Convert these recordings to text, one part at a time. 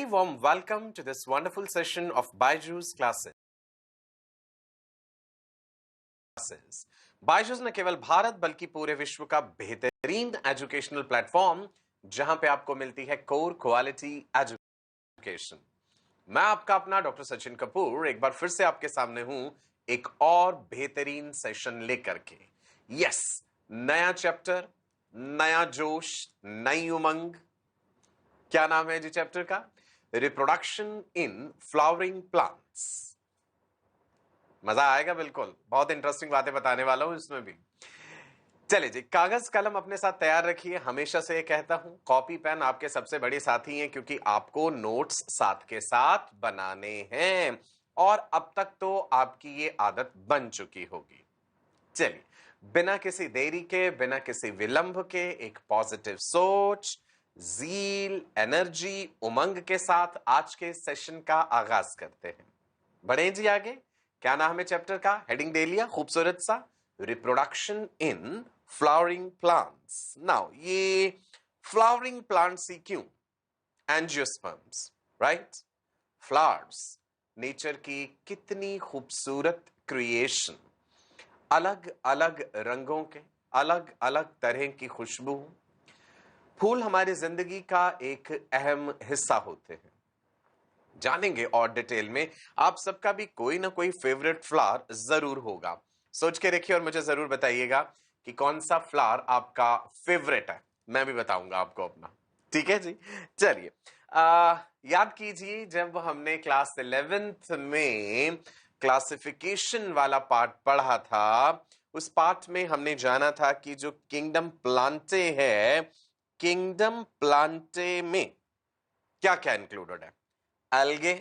Warm welcome to this wonderful session of Byju's classes. Byju's न केवल भारत बल्कि पूरे विश्व का बेहतरीन एजुकेशनल प्लेटफॉर्म जहां पे आपको मिलती है कोर क्वालिटी एजुकेशन। मैं आपका अपना डॉक्टर सचिन कपूर एक बार फिर से आपके सामने हूं एक और बेहतरीन सेशन लेकर के। यस, नया चैप्टर, नया जोश, नई उमंग। क्या नाम है जी चैप्टर का? Reproduction in flowering plants. मजा आएगा, बिल्कुल बहुत इंटरेस्टिंग बातें बताने वाला हूं इसमें भी। चलिए जी, कागज कलम अपने साथ तैयार रखिए। हमेशा से ये कहता हूं, कॉपी पेन आपके सबसे बड़े साथी हैं क्योंकि आपको नोट्स साथ के साथ बनाने हैं और अब तक तो आपकी ये आदत बन चुकी होगी। चलिए, बिना किसी देरी के, बिना किसी विलंब के, एक पॉजिटिव सोच, जील, एनर्जी, उमंग के साथ आज के सेशन का आगाज करते हैं। बढ़े जी आगे। क्या नाम है चैप्टर का? हेडिंग दे लिया खूबसूरत सा, reproduction in flowering plants. Now ये फ्लावरिंग प्लांट्स ही क्यों? Angiosperms, right? फ्लावर्स नेचर की कितनी खूबसूरत क्रिएशन, अलग अलग रंगों के, अलग अलग तरह की खुशबू। फूल हमारी जिंदगी का एक अहम हिस्सा होते हैं। जानेंगे और डिटेल में। आप सबका भी कोई ना कोई फेवरेट फ्लावर जरूर होगा। सोच के रखिए और मुझे जरूर बताइएगा कि कौन सा फ्लावर आपका फेवरेट है। मैं भी बताऊंगा आपको अपना। ठीक है जी। चलिए, याद कीजिए जब हमने क्लास 11th में क्लासिफिकेशन वाला पार्ट पढ़ा था, उस पार्ट में हमने जाना था कि जो किंगडम प्लांटे है, किंगडम प्लांटे में क्या क्या इंक्लूडेड है। एल्गे,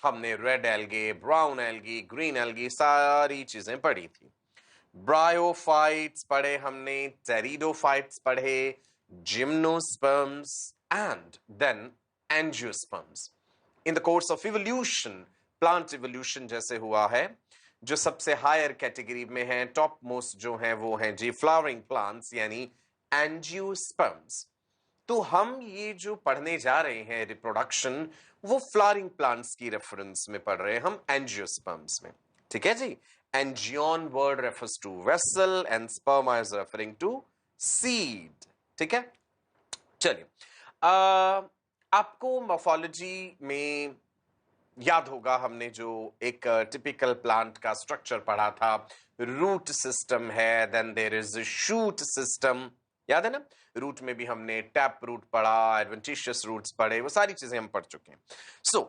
हमने red algae, brown algae, green algae, सारी चीजें पढ़ी थी। ब्रायोफाइट्स पढ़े हमने, टेरिडोफाइट्स पढ़े, gymnosperms and then angiosperms. In the course of evolution, plant evolution जैसे हुआ है, जो सबसे हायर कैटेगरी में है, टॉप मोस्ट जो है वो है जी फ्लावरिंग प्लांट्स यानी एंजियोस्पर्म्स। तो हम ये जो पढ़ने जा रहे हैं रिप्रोडक्शन, वो फ्लावरिंग प्लांट्स की रेफरेंस में पढ़ रहे हैं हम, एंजियोस्पर्म्स में। ठीक है जी। Angion word refers to vessel and sperm is referring to seed. ठीक है। चलिए, आपको मॉर्फोलॉजी में याद होगा हमने जो एक टिपिकल प्लांट का स्ट्रक्चर पढ़ा था। रूट सिस्टम है, then there is shoot system, याद है ना? रूट में भी हमने टैप रूट पढ़ा, एडवेंटिशियस रूट्स पढ़े, वो सारी चीजें हम पढ़ चुके हैं। So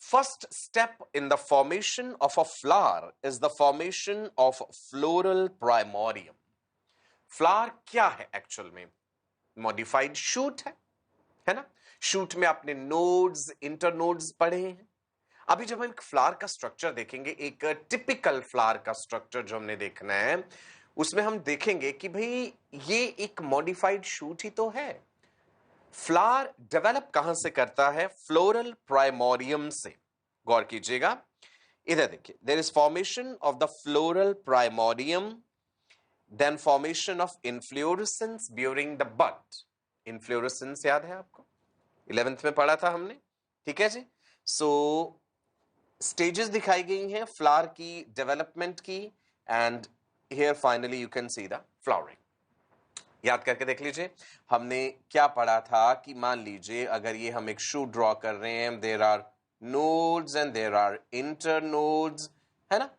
first step in the formation of a flower is the formation of floral primordium. Flower क्या है एक्चुअल में? मॉडिफाइड शूट है ना? शूट में आपने नोड्स, इंटरनोड्स पढ़े हैं। अभी जब हम एक फ्लावर का स्ट्रक्चर देखेंगे, एक टिपिकल फ्लावर का स्ट्रक्चर जो हमने देखना है, उसमें हम देखेंगे कि भाई ये एक मॉडिफाइड शूट ही तो है। फ्लावर डेवलप कहां से करता है? फ्लोरल प्राइमोरियम से। गौर कीजिएगा, इधर देखिए, there is formation of the floral primordium, then formation of inflorescence during the bud. Inflorescence याद है आपको? 11th में पढ़ा था हमने। ठीक है जी। सो स्टेजेस दिखाई गई हैं फ्लावर की डेवलपमेंट की, and here finally you can see the flowering. याद करके देख लीजिए, हमने क्या पढ़ा था कि मान लीजिए अगर ये हम एक शूट ड्रॉ कर रहे हैं, there are nodes and there are internodes, है ना?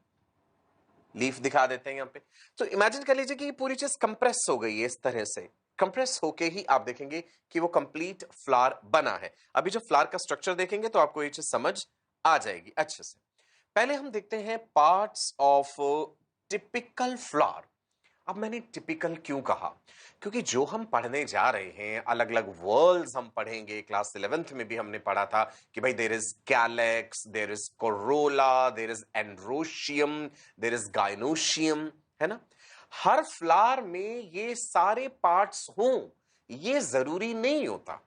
लीफ दिखा देते हैं यहाँ पे। तो इमेजिन कर लीजिए कि ये पूरी चीज कंप्रेस हो गई है, इस तरह से कंप्रेस होके ही आप देखेंगे कि वो कंप्लीट फ्लावर बना है। अभी जब फ्लावर का स्ट्रक्चर देखेंगे तो आपको ये चीज समझ आ जाएगी अच्छे से। पहले हम देखते हैं पार्ट्स ऑफ टिपिकल फ्लावर। अब मैंने टिपिकल क्यों कहा? क्योंकि जो हम पढ़ने जा रहे हैं, अलग अलग वर्ल्ड्स हम पढ़ेंगे। क्लास 11th में भी हमने पढ़ा था कि भाई there is calyx, there is corolla, there is androecium, there is gynoecium, है ना? हर फ्लावर में ये सारे पार्ट्स हों, ये जरूरी नहीं होता।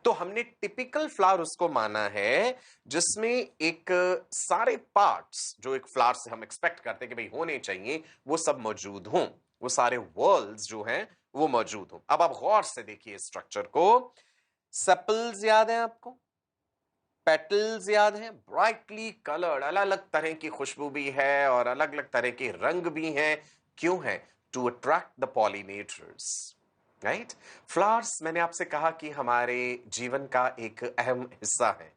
तो हमने टिपिकल फ्लावर उसको माना है जिसमें एक सारे पार्ट्स जो एक फ्लावर से हम एक्सपेक्ट करते हैं कि भाई होने चाहिए, वो सब मौजूद हों, वो सारे वर्ल्ड्स जो हैं वो मौजूद हों। अब आप गौर से देखिए स्ट्रक्चर को। सेपल्स याद है आपको? पेटल्स याद है, ब्राइटली कलर्ड, अलग अलग तरह की खुशबू भी है और अलग अलग तरह के रंग भी हैं। क्यों है? To attract the pollinators, right. Flowers, मैंने आपसे कहा कि हमारे जीवन का एक अहम हिस्सा है।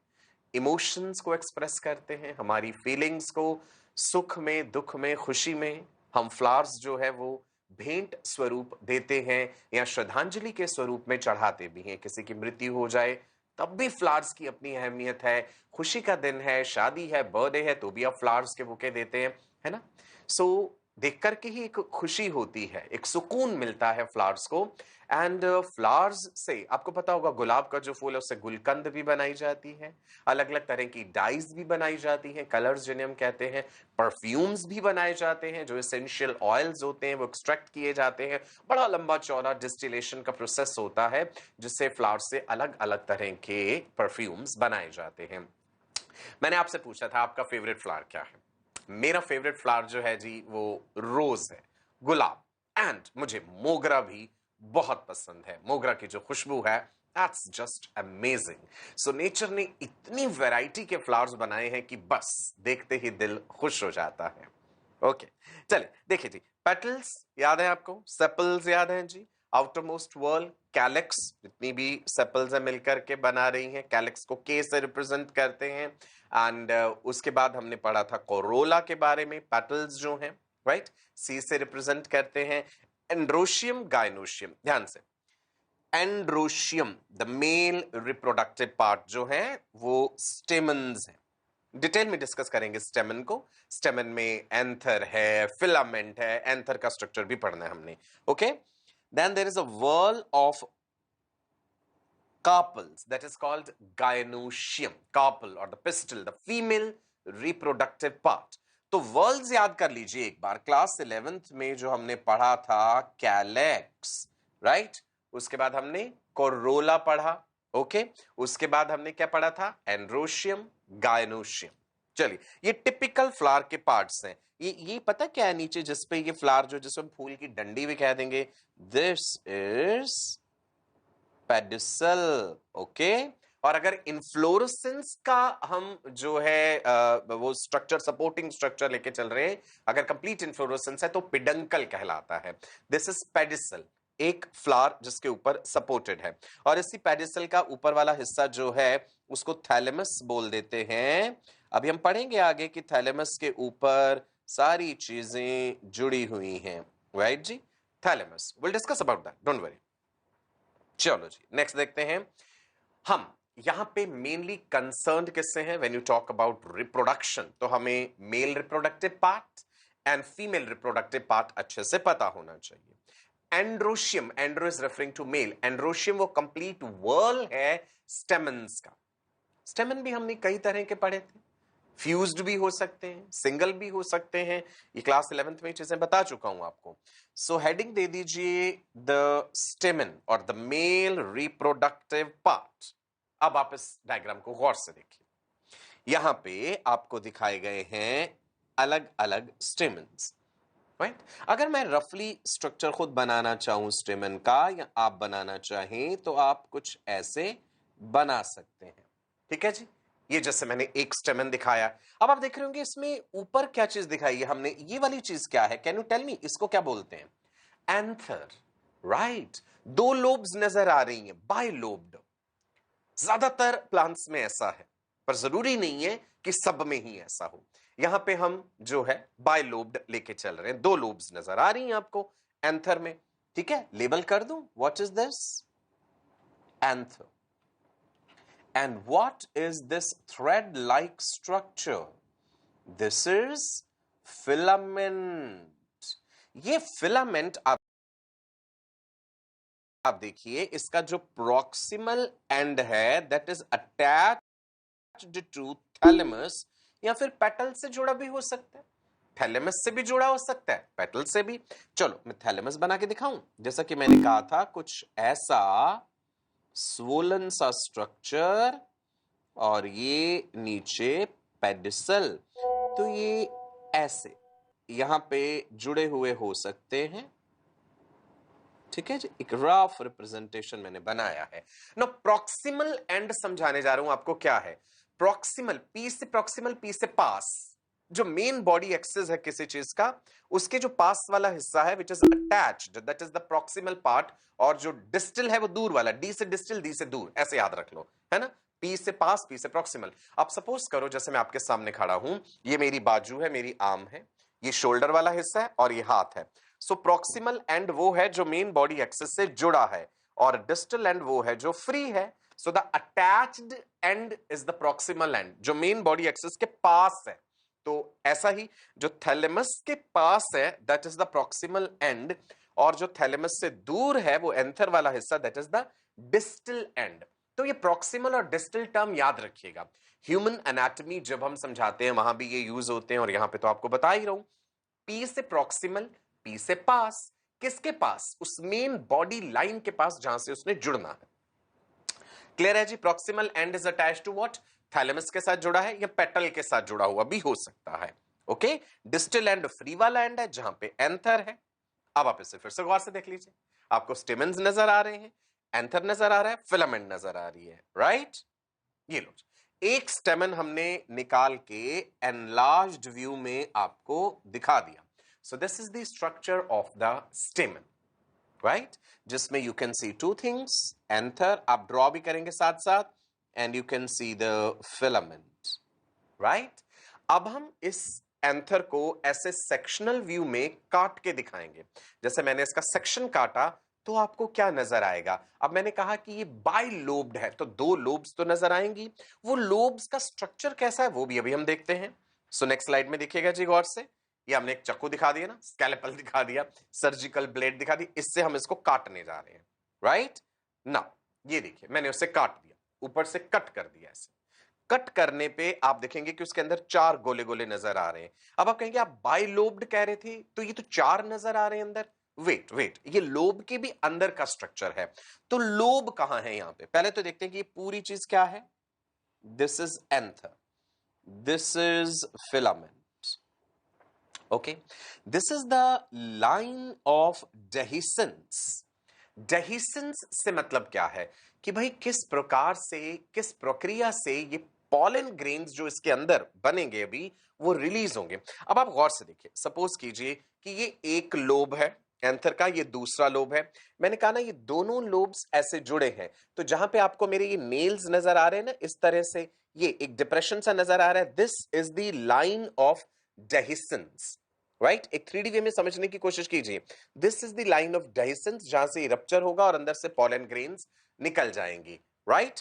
इमोशंस को एक्सप्रेस करते हैं, हमारी फीलिंग्स को, सुख में, दुख में, खुशी में हम फ्लावर्स जो है वो भेंट स्वरूप देते हैं या श्रद्धांजलि के स्वरूप में चढ़ाते भी हैं। किसी की मृत्यु हो जाए तब भी फ्लावर्स की अपनी अहमियत है। खुशी का दिन है, शादी है, बर्थडे है, तो भी आप फ्लावर्स के बुके देते हैं, है ना। सो देख करके ही एक खुशी होती है, एक सुकून मिलता है फ्लावर्स को। एंड फ्लावर्स से आपको पता होगा, गुलाब का जो फूल है उससे गुलकंद भी बनाई जाती है, अलग अलग तरह की डाइज भी बनाई जाती हैं, कलर्स जिन्हें हम कहते हैं, परफ्यूम्स भी बनाए जाते हैं, जो एसेंशियल ऑयल्स होते हैं वो एक्सट्रैक्ट किए जाते हैं। बड़ा लंबा चौड़ा डिस्टिलेशन का प्रोसेस होता है जिससे फ्लावर से अलग अलग तरह के परफ्यूम्स बनाए जाते हैं। मैंने आपसे पूछा था आपका फेवरेट फ्लावर क्या है। मेरा फेवरेट फ्लावर जो है जी वो रोज है, गुलाब। एंड मुझे मोगरा भी बहुत पसंद है। मोगरा की जो खुशबू है, that's just amazing. So nature ने इतनी वैरायटी के फ्लावर्स बनाए हैं कि बस देखते ही दिल खुश हो जाता है। ओके, चलिए देखिए जी, पेटल्स याद है आपको, सेपल्स याद हैं जी, आउटर मोस्ट वर्ल्ड, कैलिक्स, जितनी भी सेपल्स है मिलकर के बना रही हैं, कैलिक्स को के से रिप्रेजेंट करते हैं। एंड उसके बाद हमने पढ़ा था कोरोला के बारे में, पेटल्स जो हैं, राइट, सी से रिप्रेजेंट करते हैं। एंड्रोशियम, गायनोशियम, ध्यान से, androecium the mail reproductive part जो है वो स्टेमन्स है। डिटेल में डिस्कस करेंगे स्टेमन को। स्टेमन में एंथर है, फिलामेंट है, एंथर का स्ट्रक्चर भी पढ़ना है हमने। Okay, then there is a whorl of carpels that is called gynoecium. Carpel or the pistil, the female reproductive part. तो वर्ल्स याद कर लीजिए एक बार, क्लास 11th में जो हमने पढ़ा था कैलेक्स, राइट। उसके बाद हमने कोरोला पढ़ा, ओके। उसके बाद हमने क्या पढ़ा था? Androecium, gynoecium. चलिए, ये टिपिकल फ्लावर के पार्ट्स हैं। ये पता क्या है नीचे जिस पे ये फ्लावर जो, जिसमें फूल की डंडी भी कह देंगे, दिस इज पेडिसल, ओके। और अगर इन्फ्लोरेसेंस का हम जो है वो स्ट्रक्चर, सपोर्टिंग स्ट्रक्चर लेके चल रहे हैं, अगर कंप्लीट इन्फ्लोरेसेंस है तो पिडंकल कहलाता है। दिस इज पेडिसल, एक फ्लावर जिसके ऊपर सपोर्टेड है। और इसी पेडिसल का ऊपर वाला हिस्सा जो है उसको थैलेमस बोल देते हैं। अभी हम पढ़ेंगे आगे कि थैलेमस के ऊपर सारी चीजें जुड़ी हुई हैं, राइट जी। Thalamus, will discuss about that, don't worry. चलो जी, नेक्स्ट देखते हैं। हम यहां पे मेनली कंसर्न्ड किससे हैं? When you talk about reproduction तो हमें male reproductive part and female reproductive part अच्छे से पता होना चाहिए। Androecium, andro is referring to male, androecium वो कंप्लीट वर्ल है स्टेमन्स का। स्टेमन भी हमने कई तरह के पढ़े थे, फ्यूज्ड भी हो सकते हैं, सिंगल भी हो सकते हैं, ये क्लास 11th में चीजें बता चुका हूं आपको। सो हेडिंग दे दीजिए द स्टेमन और द मेल रिप्रोडक्टिव पार्ट। अब आप इस डायग्राम को गौर से देखिए, यहां पे आपको दिखाए गए हैं अलग अलग स्टेमन्स, राइट। अगर मैं रफली स्ट्रक्चर खुद बनाना चाहूं स्टेमन का, या आप बनाना चाहें तो आप कुछ ऐसे बना सकते हैं, ठीक है जी। ये जैसे मैंने एक स्टेमन दिखाया। अब आप देख रहे होंगे इसमें ऊपर क्या चीज दिखाई है हमने, ये वाली चीज क्या है? कैन यू टेल मी, इसको क्या बोलते हैं? Anther, right. दो लोब्स नजर आ रही हैं, बाय लोब्ड। ज्यादातर प्लांट्स में ऐसा है, पर जरूरी नहीं है कि सब में ही ऐसा हो। यहां पे हम जो है बाय लोब्ड लेके चल रहे हैं, दो लोब्स नजर आ रही हैं आपको एंथर में, ठीक है। लेबल कर दूं, what is this? Anther. And what is this thread-like structure? This is filament. ये फिलामेंट आप देखिए, इसका जो प्रॉक्सिमल एंड है that is attached to thalamus, या फिर पेटल से जुड़ा भी हो सकता है। थैलेमस से भी जुड़ा हो सकता है, पेटल से भी। चलो मैं थैलेमस बना के दिखाऊं। जैसा कि मैंने कहा था, कुछ ऐसा स्वोलन सा स्ट्रक्चर और ये नीचे पेडिसल, तो ये ऐसे यहां पे जुड़े हुए हो सकते हैं, ठीक है जी। एक रफ रिप्रेजेंटेशन मैंने बनाया है ना। प्रॉक्सिमल एंड समझाने जा रहा हूं आपको क्या है। प्रॉक्सिमल, पी से प्रॉक्सिमल, पी से पास, जो मेन बॉडी एक्सिस है किसी चीज का, उसके जो पास वाला हिस्सा है which is attached, that is the proximal part, और जो डिस्टल है वो दूर वाला, डी से डिस्टल, डी से दूर, ऐसे याद रख लो, है ना। पी से पास, पी से प्रॉक्सिमल। अब सपोज करो जैसे मैं आपके सामने खड़ा हूं, ये मेरी बाजू है, मेरी आर्म है, ये शोल्डर वाला हिस्सा है और ये हाथ है। सो प्रॉक्सिमल एंड वो है जो मेन बॉडी एक्सिस से जुड़ा है, और डिस्टल एंड वो है जो फ्री है। So the attached and is the proximal and, जो मेन बॉडी एक्सिस के पास है। तो ऐसा ही जो थैलेमस के पास है that is the proximal and, और जो थैलेमस से दूर है वो एंथर वाला हिस्सा that is the distal end. तो ये प्रॉक्सिमल और डिस्टल टर्म याद रखिएगा। ह्यूमन एनाटॉमी जब हम समझाते हैं वहां भी ये यूज होते हैं, और यहां पे तो आपको बता ही रहा हूं। पी से प्रॉक्सिमल, पी से पास, किसके पास? उस मेन बॉडी लाइन के पास जहां से उसने जुड़ना है। क्लियर है जी? Proximal end is attached to what? Thalamus के साथ जुड़ा है या पेटल के साथ जुड़ा हुआ भी हो सकता है। ओके, डिस्टल एंड फ्री वाला एंड है जहां पे एंथर है। अब आप इसे फिर से गौर से देख लीजिए, आपको स्टेमेन्स नजर आ रहे हैं, एंथर नजर आ रहा है, फिलामेंट नजर आ रही है, राइट? ये लो, एक स्टेमन हमने निकाल के एनलार्ज्ड व्यू में आपको दिखा दिया। So this is the structure of the stamen, right? जिसमें you can see two things, anther आप ड्रॉ भी करेंगे साथ साथ, and you can see the filament, right? अब हम इस एंथर को ऐसे सेक्शनल व्यू में काट के दिखाएंगे। जैसे मैंने इसका सेक्शन काटा तो आपको क्या नजर आएगा? अब मैंने कहा कि ये बाइलोब्ड है, तो दो लोब्स तो नजर आएंगी। वो लोब्स का स्ट्रक्चर कैसा है वो भी अभी हम देखते हैं। सो नेक्स्ट स्लाइड में देखिएगा जी गौर से। ये हमने एक चाकू दिखा दिया ना, स्कैलेपल दिखा दिया, सर्जिकल ब्लेड दिखा दी, इससे हम इसको काटने जा रहे हैं, राइट? नाउ ये देखिए मैंने उससे काट दिया, ऊपर से कट कर दिया। ऐसे कट करने पे आप देखेंगे कि उसके अंदर चार गोले गोले नजर आ रहे हैं। अब आप कहेंगे आप बाइलोब्ड कह रहे थे, तो ये तो चार नजर आ रहे हैं अंदर। वेट वेट, ये लोब के भी अंदर का स्ट्रक्चर है। तो लोब कहां है यहां पे? पहले तो देखते हैं कि ये पूरी चीज क्या है। This is anther, this is filament, okay, this is the line of dehiscence. Dehiscence से मतलब क्या है कि भाई किस प्रकार से, किस प्रक्रिया से ये पॉलन ग्रेन्स जो इसके अंदर बनेंगे अभी वो रिलीज होंगे। अब आप गौर से देखिए, सपोज कीजिए कि ये एक लोब है एंथर का, ये दूसरा लोब है। मैंने कहा ना ये दोनों लोब्स ऐसे जुड़े हैं, तो जहां पे आपको मेरे ये नेल्स नजर आ रहे हैं ना इस तरह से, ये एक डिप्रेशन सा नजर आ रहा है, this is the line of dehiscence, right? एक 3D वे में समझने की कोशिश कीजिए। This is the line of dehiscence, जहां से रप्चर होगा और अंदर से पॉलन ग्रेन्स निकल जाएंगी, राइट?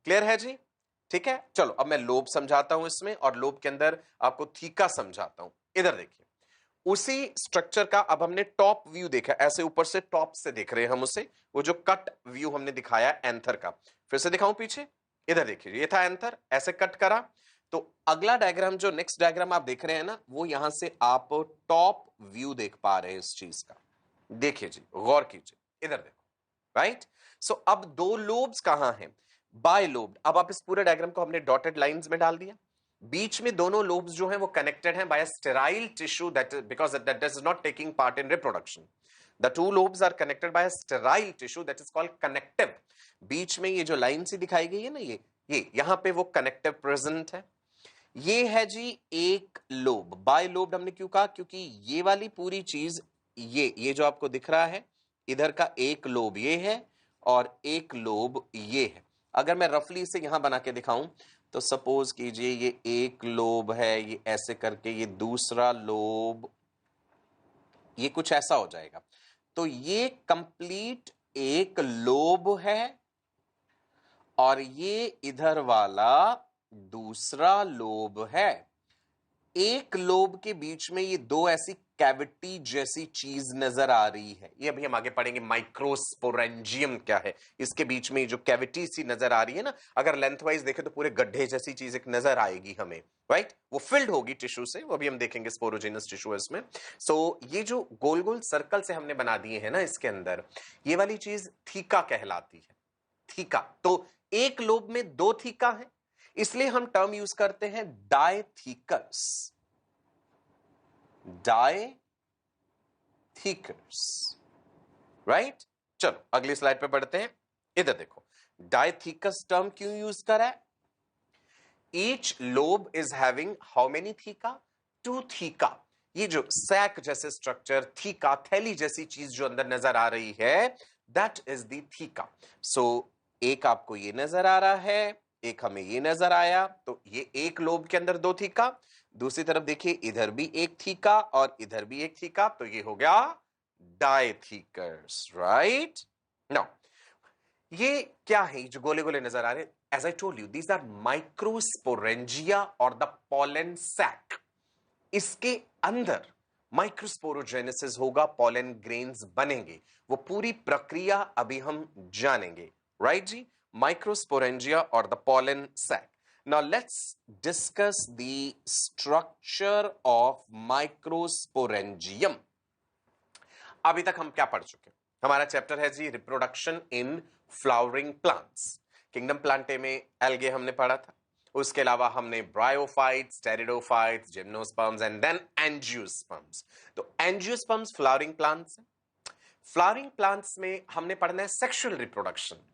क्लियर है जी? ठीक है, चलो अब मैं लोब समझाता हूं इसमें, और लोब के अंदर आपको थीका समझाता हूं। इधर देखिए, उसी स्ट्रक्चर का अब हमने टॉप व्यू देखा, ऐसे ऊपर से टॉप से देख रहे हैं हम उसे, वो जो कट व्यू हमने दिखाया एंथर का। फिर से दिखाऊं पीछे, इधर देखिए, ये था एंथर, ऐसे कट करा। तो अगला डायग्राम, जो नेक्स्ट डायग्राम आप देख रहे हैं ना, वो यहां से आप टॉप व्यू देख पा रहे हैं इस चीज का। देखिए जी, गौर कीजिए, इधर देखो, राइट? सो अब दो लोब्स कहां हैं? बाइलोब्ड। अब आप इस पूरे डायग्राम को हमने डॉटेड लाइंस में डाल दिया। बीच में दोनों लोब्स जो हैं वो कनेक्टेड हैं by sterile tissue, that because that is not taking part in reproduction. The two lobes are connected by sterile tissue that is called connective. बीच में ये जो लाइन सी दिखाई गई है ना, ये यहां पे वो कनेक्टिव प्रेजेंट है। ये है जी एक लोब। बाय लोब हमने क्यों कहा? क्योंकि ये वाली पूरी चीज, ये जो आपको दिख रहा है, इधर का एक लोब ये है और एक लोब ये है। अगर मैं रफली इसे यहां बना के दिखाऊं तो सपोज कीजिए ये एक लोब है, ये ऐसे करके ये दूसरा लोब, ये कुछ ऐसा हो जाएगा। तो ये कंप्लीट एक लोब है और ये इधर वाला दूसरा लोब है। एक लोब के बीच में ये दो ऐसी कैविटी जैसी चीज नजर आ रही है, ये अभी हम आगे पढ़ेंगे माइक्रोस्पोरेंजियम क्या है। इसके बीच में जो कैविटी सी नजर आ रही है ना, अगर लेंथवाइज देखें तो पूरे गड्ढे जैसी चीज एक नजर आएगी हमें, राइट? वो फिल्ड होगी टिश्यू से, वो भी हम देखेंगे, स्पोरोजेनस टिश्यू है इसमें। सो ये जो गोल गोल सर्कल से हमने बना दिए हैं ना इसके अंदर, ये वाली चीज थीका कहलाती है। थीका, तो एक लोब में दो थीका है, इसलिए हम टर्म यूज करते हैं डायथीकस। डायथीकस, राइट? चलो अगली स्लाइड पे बढ़ते हैं। इधर देखो, डायथीकस टर्म क्यों यूज करा है? Each lobe is having how many theca? 2 theca. ये जो सैक जैसे स्ट्रक्चर, थीका, थैली जैसी चीज जो अंदर नजर आ रही है, दैट इज द थीका। सो एक आपको ये नजर आ रहा है, एक हमें ये नजर आया, तो ये एक लोब के अंदर 2 थीका। दूसरी तरफ देखिए, इधर भी एक थीका और इधर भी एक थीका, तो ये हो गया डायथीकर्स, राइट? नाउ ये क्या है जो गोले गोले नजर आ रहे हैं? As I told you, these are microsporangia और द पॉलन सैक। इसके अंदर माइक्रोस्पोरोजेनेसिस होगा, पॉलन ग्रेन्स बनेंगे। वो पूरी प्रक्रिया अभी हम जानेंगे, राइट जी? माइक्रोस्पोरेंजिया और the pollen sac. Now let's discuss the structure of microsporangium. अभी तक हम क्या पढ़ चुके? हमारा चैप्टर है जी reproduction in flowering plants. Kingdom Plantae में एल्गे हमने पढ़ा था। उसके अलावा हमने bryophytes, pteridophytes, gymnosperms and then angiosperms. तो angiosperms flowering plants. Flowering plants में हमने पढ़ना है सेक्सुअल रिप्रोडक्शन।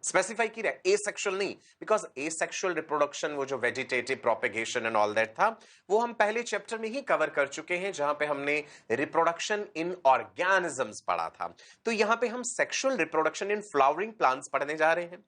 स्पेसिफाई की रहा ए सेक्सुअल नहीं, बिकॉज ए सेक्सुअल रिप्रोडक्शन वो जो vegetative propagation and all that था, वो हम पहले चैप्टर में ही कवर कर चुके हैं, जहां पे हमने रिप्रोडक्शन इन ऑर्गेनिजम्स पढ़ा था। तो यहां पे हम sexual reproduction in flowering plants पढ़ने जा रहे हैं।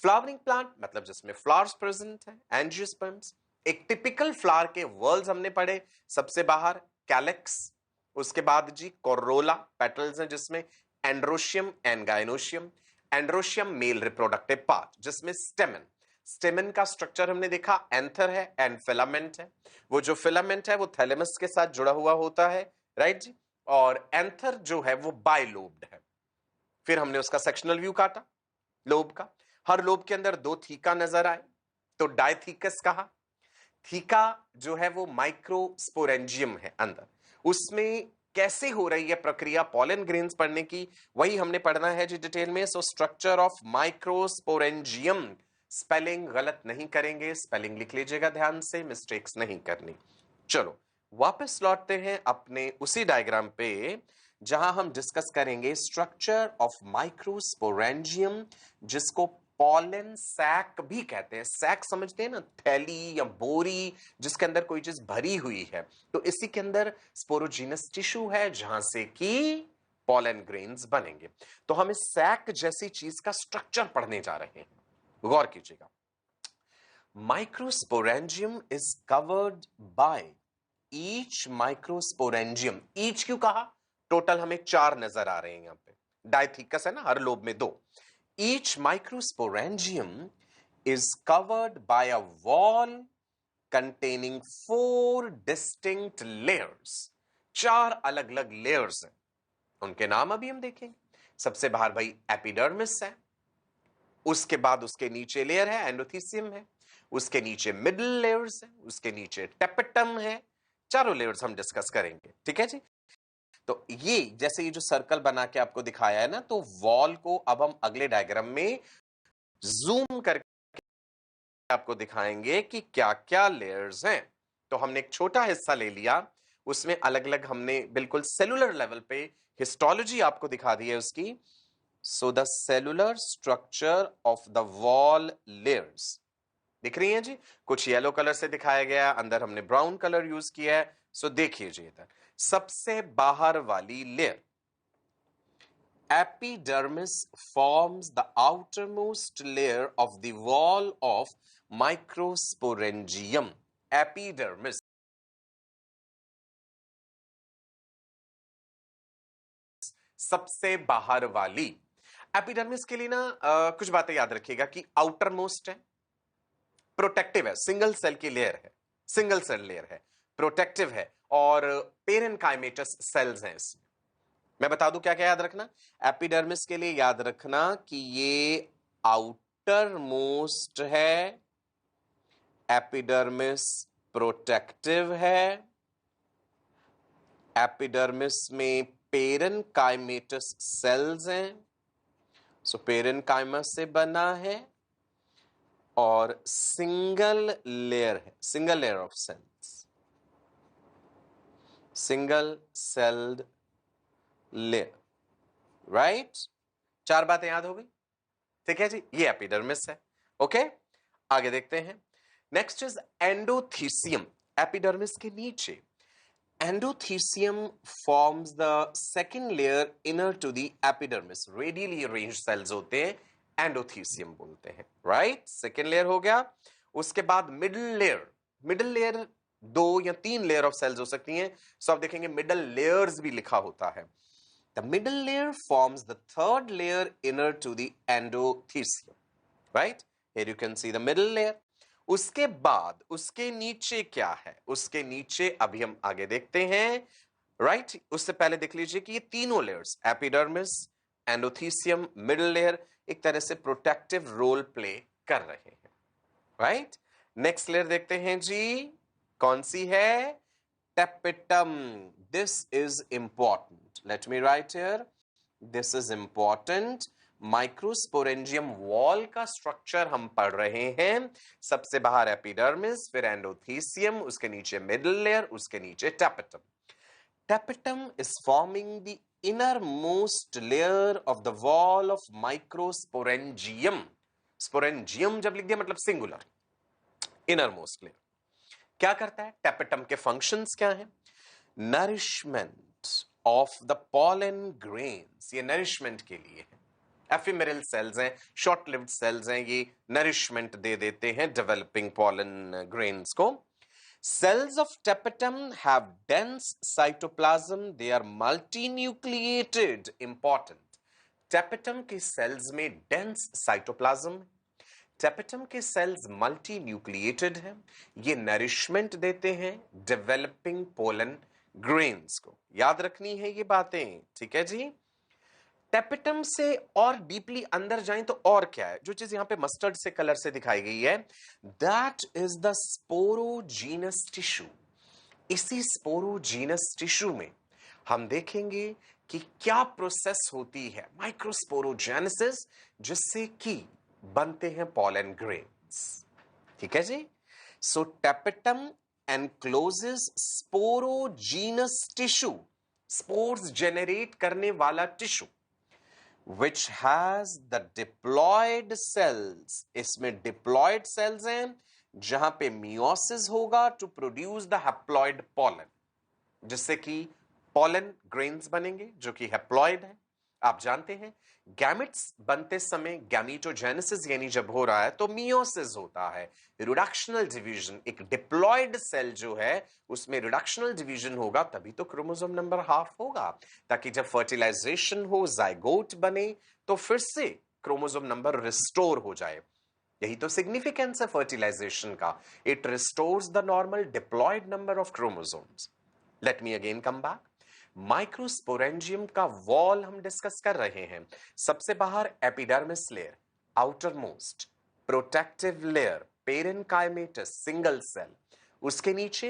फ्लावरिंग प्लांट मतलब जिसमें फ्लावर्स प्रेजेंट है, एंजियोस्पर्म्स। एक टिपिकल फ्लावर के वर्ल्स हमने पढ़े। सबसे बाहर कैलेक्स, उसके बाद जी कोरोला, पेटल्स हैं जिसमें androecium and gynoecium. Androecium mail reproductive part, जिसमें स्टेमन। स्टेमन का स्ट्रक्चर हमने देखा, एंथर है एंड फिलामेंट है। वो जो फिलामेंट है वो थैलेमस के साथ जुड़ा हुआ होता है, राइट जी? और एंथर जो है वो बाइलोब्ड है। फिर हमने उसका सेक्शनल व्यू काटा लोब का। हर लोब के अंदर 2 थीका नजर आए, तो डायथीकस कहा। थीका जो है वो माइक्रोस्पोरेंजियम है अंदर। उसमें कैसे हो रही है प्रक्रिया पॉलन ग्रेन्स पढ़ने की, वही हमने पढ़ना है जी डिटेल में। So structure of microsporangium, spelling गलत नहीं करेंगे, स्पेलिंग लिख लीजिएगा ध्यान से, मिस्टेक्स नहीं करनी। चलो वापस लौटते हैं अपने उसी डायग्राम पे, जहां हम डिस्कस करेंगे स्ट्रक्चर ऑफ माइक्रोस्पोरेंजियम, जिसको पॉलन सैक भी कहते हैं। सैक समझते हैं ना, थैली या बोरी जिसके अंदर कोई चीज भरी हुई है। तो इसी के अंदर स्पोरोजीनस टिश्यू है, जहां से कि पॉलन ग्रेन्स बनेंगे। तो हम इस सैक जैसी चीज का स्ट्रक्चर पढ़ने जा रहे हैं, गौर कीजिएगा। Microsporangium is covered by each microsporangium. Each क्यों कहा? टोटल हमें 4 नजर आ रहे हैं यहां पे। डायथीकस है ना, हर लोब में 2। Each microsporangium is covered by a wall containing 4 distinct layers. 4 अलग अलग लेयर्स हैं, उनके नाम अभी हम देखेंगे। सबसे बाहर भाई एपिडर्मिस है, उसके बाद उसके नीचे लेयर है एंडोथीसियम है, उसके नीचे मिडिल लेयर्स है, उसके नीचे टेपेटम है। चारों लेयर्स हम डिस्कस करेंगे, ठीक है जी? तो ये जैसे ये जो सर्कल बना के आपको दिखाया है ना, तो वॉल को अब हम अगले डायग्राम में जूम करके आपको दिखाएंगे कि क्या क्या लेयर्स हैं। तो हमने एक छोटा हिस्सा ले लिया, उसमें अलग अलग हमने बिल्कुल सेलुलर लेवल पे हिस्टोलॉजी आपको दिखा दी है उसकी। So the cellular structure of the wall layers दिख रही है जी। कुछ येलो कलर से दिखाया गया, अंदर हमने ब्राउन कलर यूज किया है। सो देखिए जी, इधर सबसे बाहर वाली layer epidermis forms the outermost layer of the wall of microsporangium. Epidermis सबसे बाहर वाली। एपिडर्मिस के लिए ना कुछ बातें याद रखिएगा कि आउटर मोस्ट है, प्रोटेक्टिव है, सिंगल सेल की लेयर है, सिंगल सेल लेयर है, प्रोटेक्टिव है, और पेरेनकाइमेटस सेल्स हैं इसमें। मैं बता दूं क्या क्या याद रखना। एपिडर्मिस के लिए याद रखना कि ये आउटर मोस्ट है, एपिडर्मिस प्रोटेक्टिव है, एपिडर्मिस में पेरेनकाइमेटस सेल्स हैं, सो पेरेनकाइमस से बना है, और सिंगल लेयर है, single layer of cells, single celled layer, right? 4 बातें याद हो गई, ठीक है जी? ये एपिडर्मिस है। ओके, आगे देखते हैं। नेक्स्ट इज एंडोथीसियम, एपिडर्मिस के नीचे। Endothecium forms the second layer inner to the epidermis. Radially arranged cells होते हैं, एंडोथीसियम बोलते हैं, राइट? सेकेंड लेयर हो गया। उसके बाद मिडिल लेयर, मिडिल लेयर 2 या 3 लेयर ऑफ सेल्स हो सकती हैं, सो आप देखेंगे मिडिल लेयर्स भी लिखा होता है। The middle layer forms the third layer inner to the endothecium, right? Here you can see the middle layer. उसके बाद उसके नीचे क्या है? उसके नीचे अभी हम आगे देखते हैं, राइट? उससे पहले देख लीजिए कि ये तीनों layers, epidermis, endothecium, middle layer, एक तरह से प्रोटेक्टिव रोल प्ले कर रहे हैं, राइट? नेक्स्ट लेयर देखते हैं जी, कौन सी है? Tapetum. This is important, let me right here, this is important. Microsporangium wall का स्ट्रक्चर हम पढ़ रहे हैं। सबसे बाहर एपिडर्मिस, फिर एंडोथीसियम, उसके नीचे मिडिल लेयर, उसके नीचे tapetum. Tapetum is forming the inner most layer of the wall of microsporangium. Sporangium जब लिख दिया मतलब सिंगुलर, इनर मोस्ट लेयर। क्या करता है? टेपिटम के फंक्शंस क्या है? Nourishment of the pollen grains, ये नरिशमेंट के लिए है। एफिमेरल सेल्स हैं, शॉर्ट लिव्ड सेल्स हैं, ये नरिशमेंट दे देते हैं डेवलपिंग पॉलन ग्रेन्स को। Cells of tapetum have dense cytoplasm, they are multinucleated. Important, tapetum के सेल्स में डेंस साइटोप्लाज्म, टेपिटम के सेल्स मल्टीन्यूक्लिएटेड हैं, ये नरिशमेंट देते हैं डेवलपिंग पोलन ग्रेन्स को। याद रखनी है ये बातें, ठीक है जी? टेपिटम से और डीपली अंदर जाएं तो और क्या है? जो चीज यहां पे मस्टर्ड से कलर से दिखाई गई है, that is the sporogenous tissue. इसी स्पोरोजीनस टिश्यू में हम देखेंगे कि क्या प्रोसेस होती है, माइक्रोस्पोरोजेनेसिस, जिससे कि बनते हैं पॉलन ग्रेन्स, ठीक है जी? So tapetum encloses sporogenous tissue, spores generate करने वाला tissue, which has the diploid cells। इसमें diploid cells हैं जहां पे meiosis होगा to produce the haploid pollen, जिससे कि pollen grains बनेंगे जो कि haploid है। आप जानते हैं गैमेट्स बनते समय गैमेटोजेनेसिस यानी जब हो रहा है तो मियोसिस होता है, रिडक्शनल डिवीजन। एक डिप्लॉयड सेल जो है उसमें रिडक्शनल डिवीजन होगा, तभी तो क्रोमोसोम नंबर हाफ होगा, ताकि जब फर्टिलाइजेशन हो, जाइगोट बने, तो फिर से क्रोमोसोम नंबर रिस्टोर हो जाए। यही तो सिग्निफिकेंस है फर्टिलाइजेशन का, it restores the normal diploid number of chromosomes. Let me again come back. Microsporangium का वॉल हम डिस्कस कर रहे हैं। सबसे बाहर epidermis layer, outermost protective layer, parenchymatous single cell, उसके न्यूचे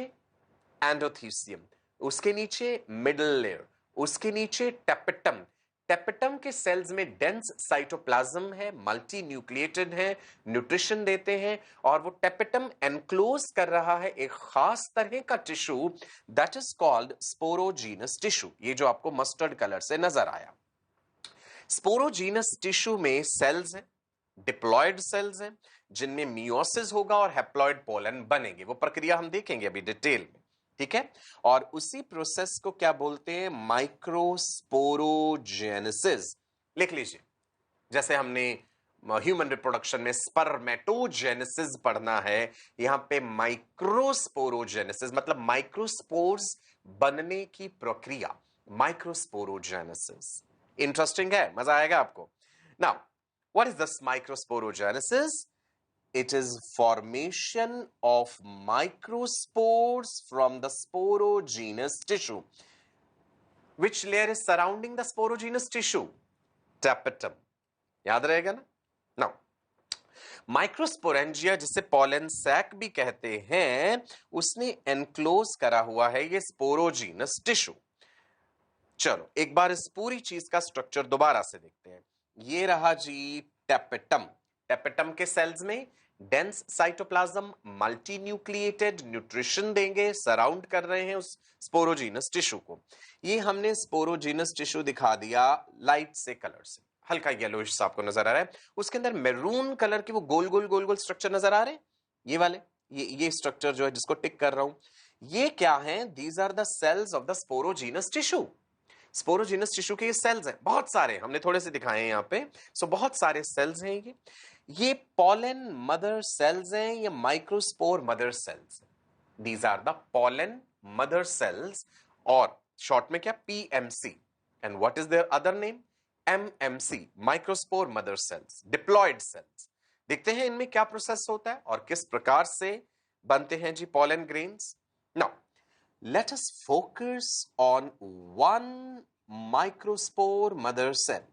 एंडोथीसियम, उसके नीचे मिडिल लेयर, उसके नीचे टेपिटम। टेपिटम के सेल्स में डेंस साइटोप्लाज्म है, मल्टी न्यूक्लिएटेड है, न्यूट्रिशन देते हैं, और वो टेपिटम एनक्लोज कर रहा है एक खास तरह का tissue, that is called sporogenous tissue. ये जो आपको मस्टर्ड कलर से नजर आया, स्पोरोजीनस टिश्यू में सेल्स हैं, डिप्लॉयड सेल्स हैं, जिनमें मियोसिस होगा और हैप्लॉयड पोलन बनेंगे। वो प्रक्रिया हम देखेंगे अभी डिटेल में, ठीक है? और उसी प्रोसेस को क्या बोलते हैं? माइक्रोस्पोरोजेनेसिस। लिख लीजिए, जैसे हमने ह्यूमन रिप्रोडक्शन में स्पर्मेटोजेनेसिस पढ़ना है, यहां पे माइक्रोस्पोरोजेनेसिस मतलब माइक्रोस्पोर्स बनने की प्रक्रिया, माइक्रोस्पोरोजेनेसिस। इंटरेस्टिंग है, मजा आएगा आपको। Now what is this microsporogenesis? It is formation of microspores from the sporogenous tissue. Which layer is surrounding the sporogenous tissue? Tapetum. याद रहेगा ना? Now, माइक्रोस्पोरेंजिया जिसे पॉलन सैक भी कहते हैं, उसने एनक्लोज करा हुआ है ये स्पोरोजीनस टिश्यू। चलो एक बार इस पूरी चीज का स्ट्रक्चर दोबारा से देखते हैं। ये रहा जी टेपिटम। टेपिटम के सेल्स में डेंस साइटोप्लाज्म, मल्टीन्यूक्लिएटेड, न्यूट्रिशन देंगे, सराउंड कर रहे हैं उस स्पोरोजीनस टिश्यू को। ये हमने स्पोरोजीनस टिश्यू दिखा दिया लाइट से कलर से, हल्का येलोइश सा आपको नजर आ रहा है। उसके अंदर मैरून कलर के वो गोल गोल गोल गोल स्ट्रक्चर नजर आ रहे हैं, ये वाले, ये स्ट्रक्चर जो है जिसको टिक कर रहा हूं, ये क्या है? These are the cells of the sporogenous tissue. Sporogenous tissue के ये सेल्स हैं, बहुत सारे, हमने थोड़े से दिखाए हैं यहाँ पे। सो बहुत सारे सेल्स हैं ये पॉलन मदर सेल्स हैं, ये माइक्रोस्पोर मदर सेल्स हैं। These are the pollen mother cells, और शॉर्ट में क्या? PMC. And what is their other name? MMC, microspore mother cells, diploid cells. देखते हैं इनमें क्या प्रोसेस होता है और किस प्रकार से बनते हैं जी pollen grains. Now let us focus on one microspore mother cell।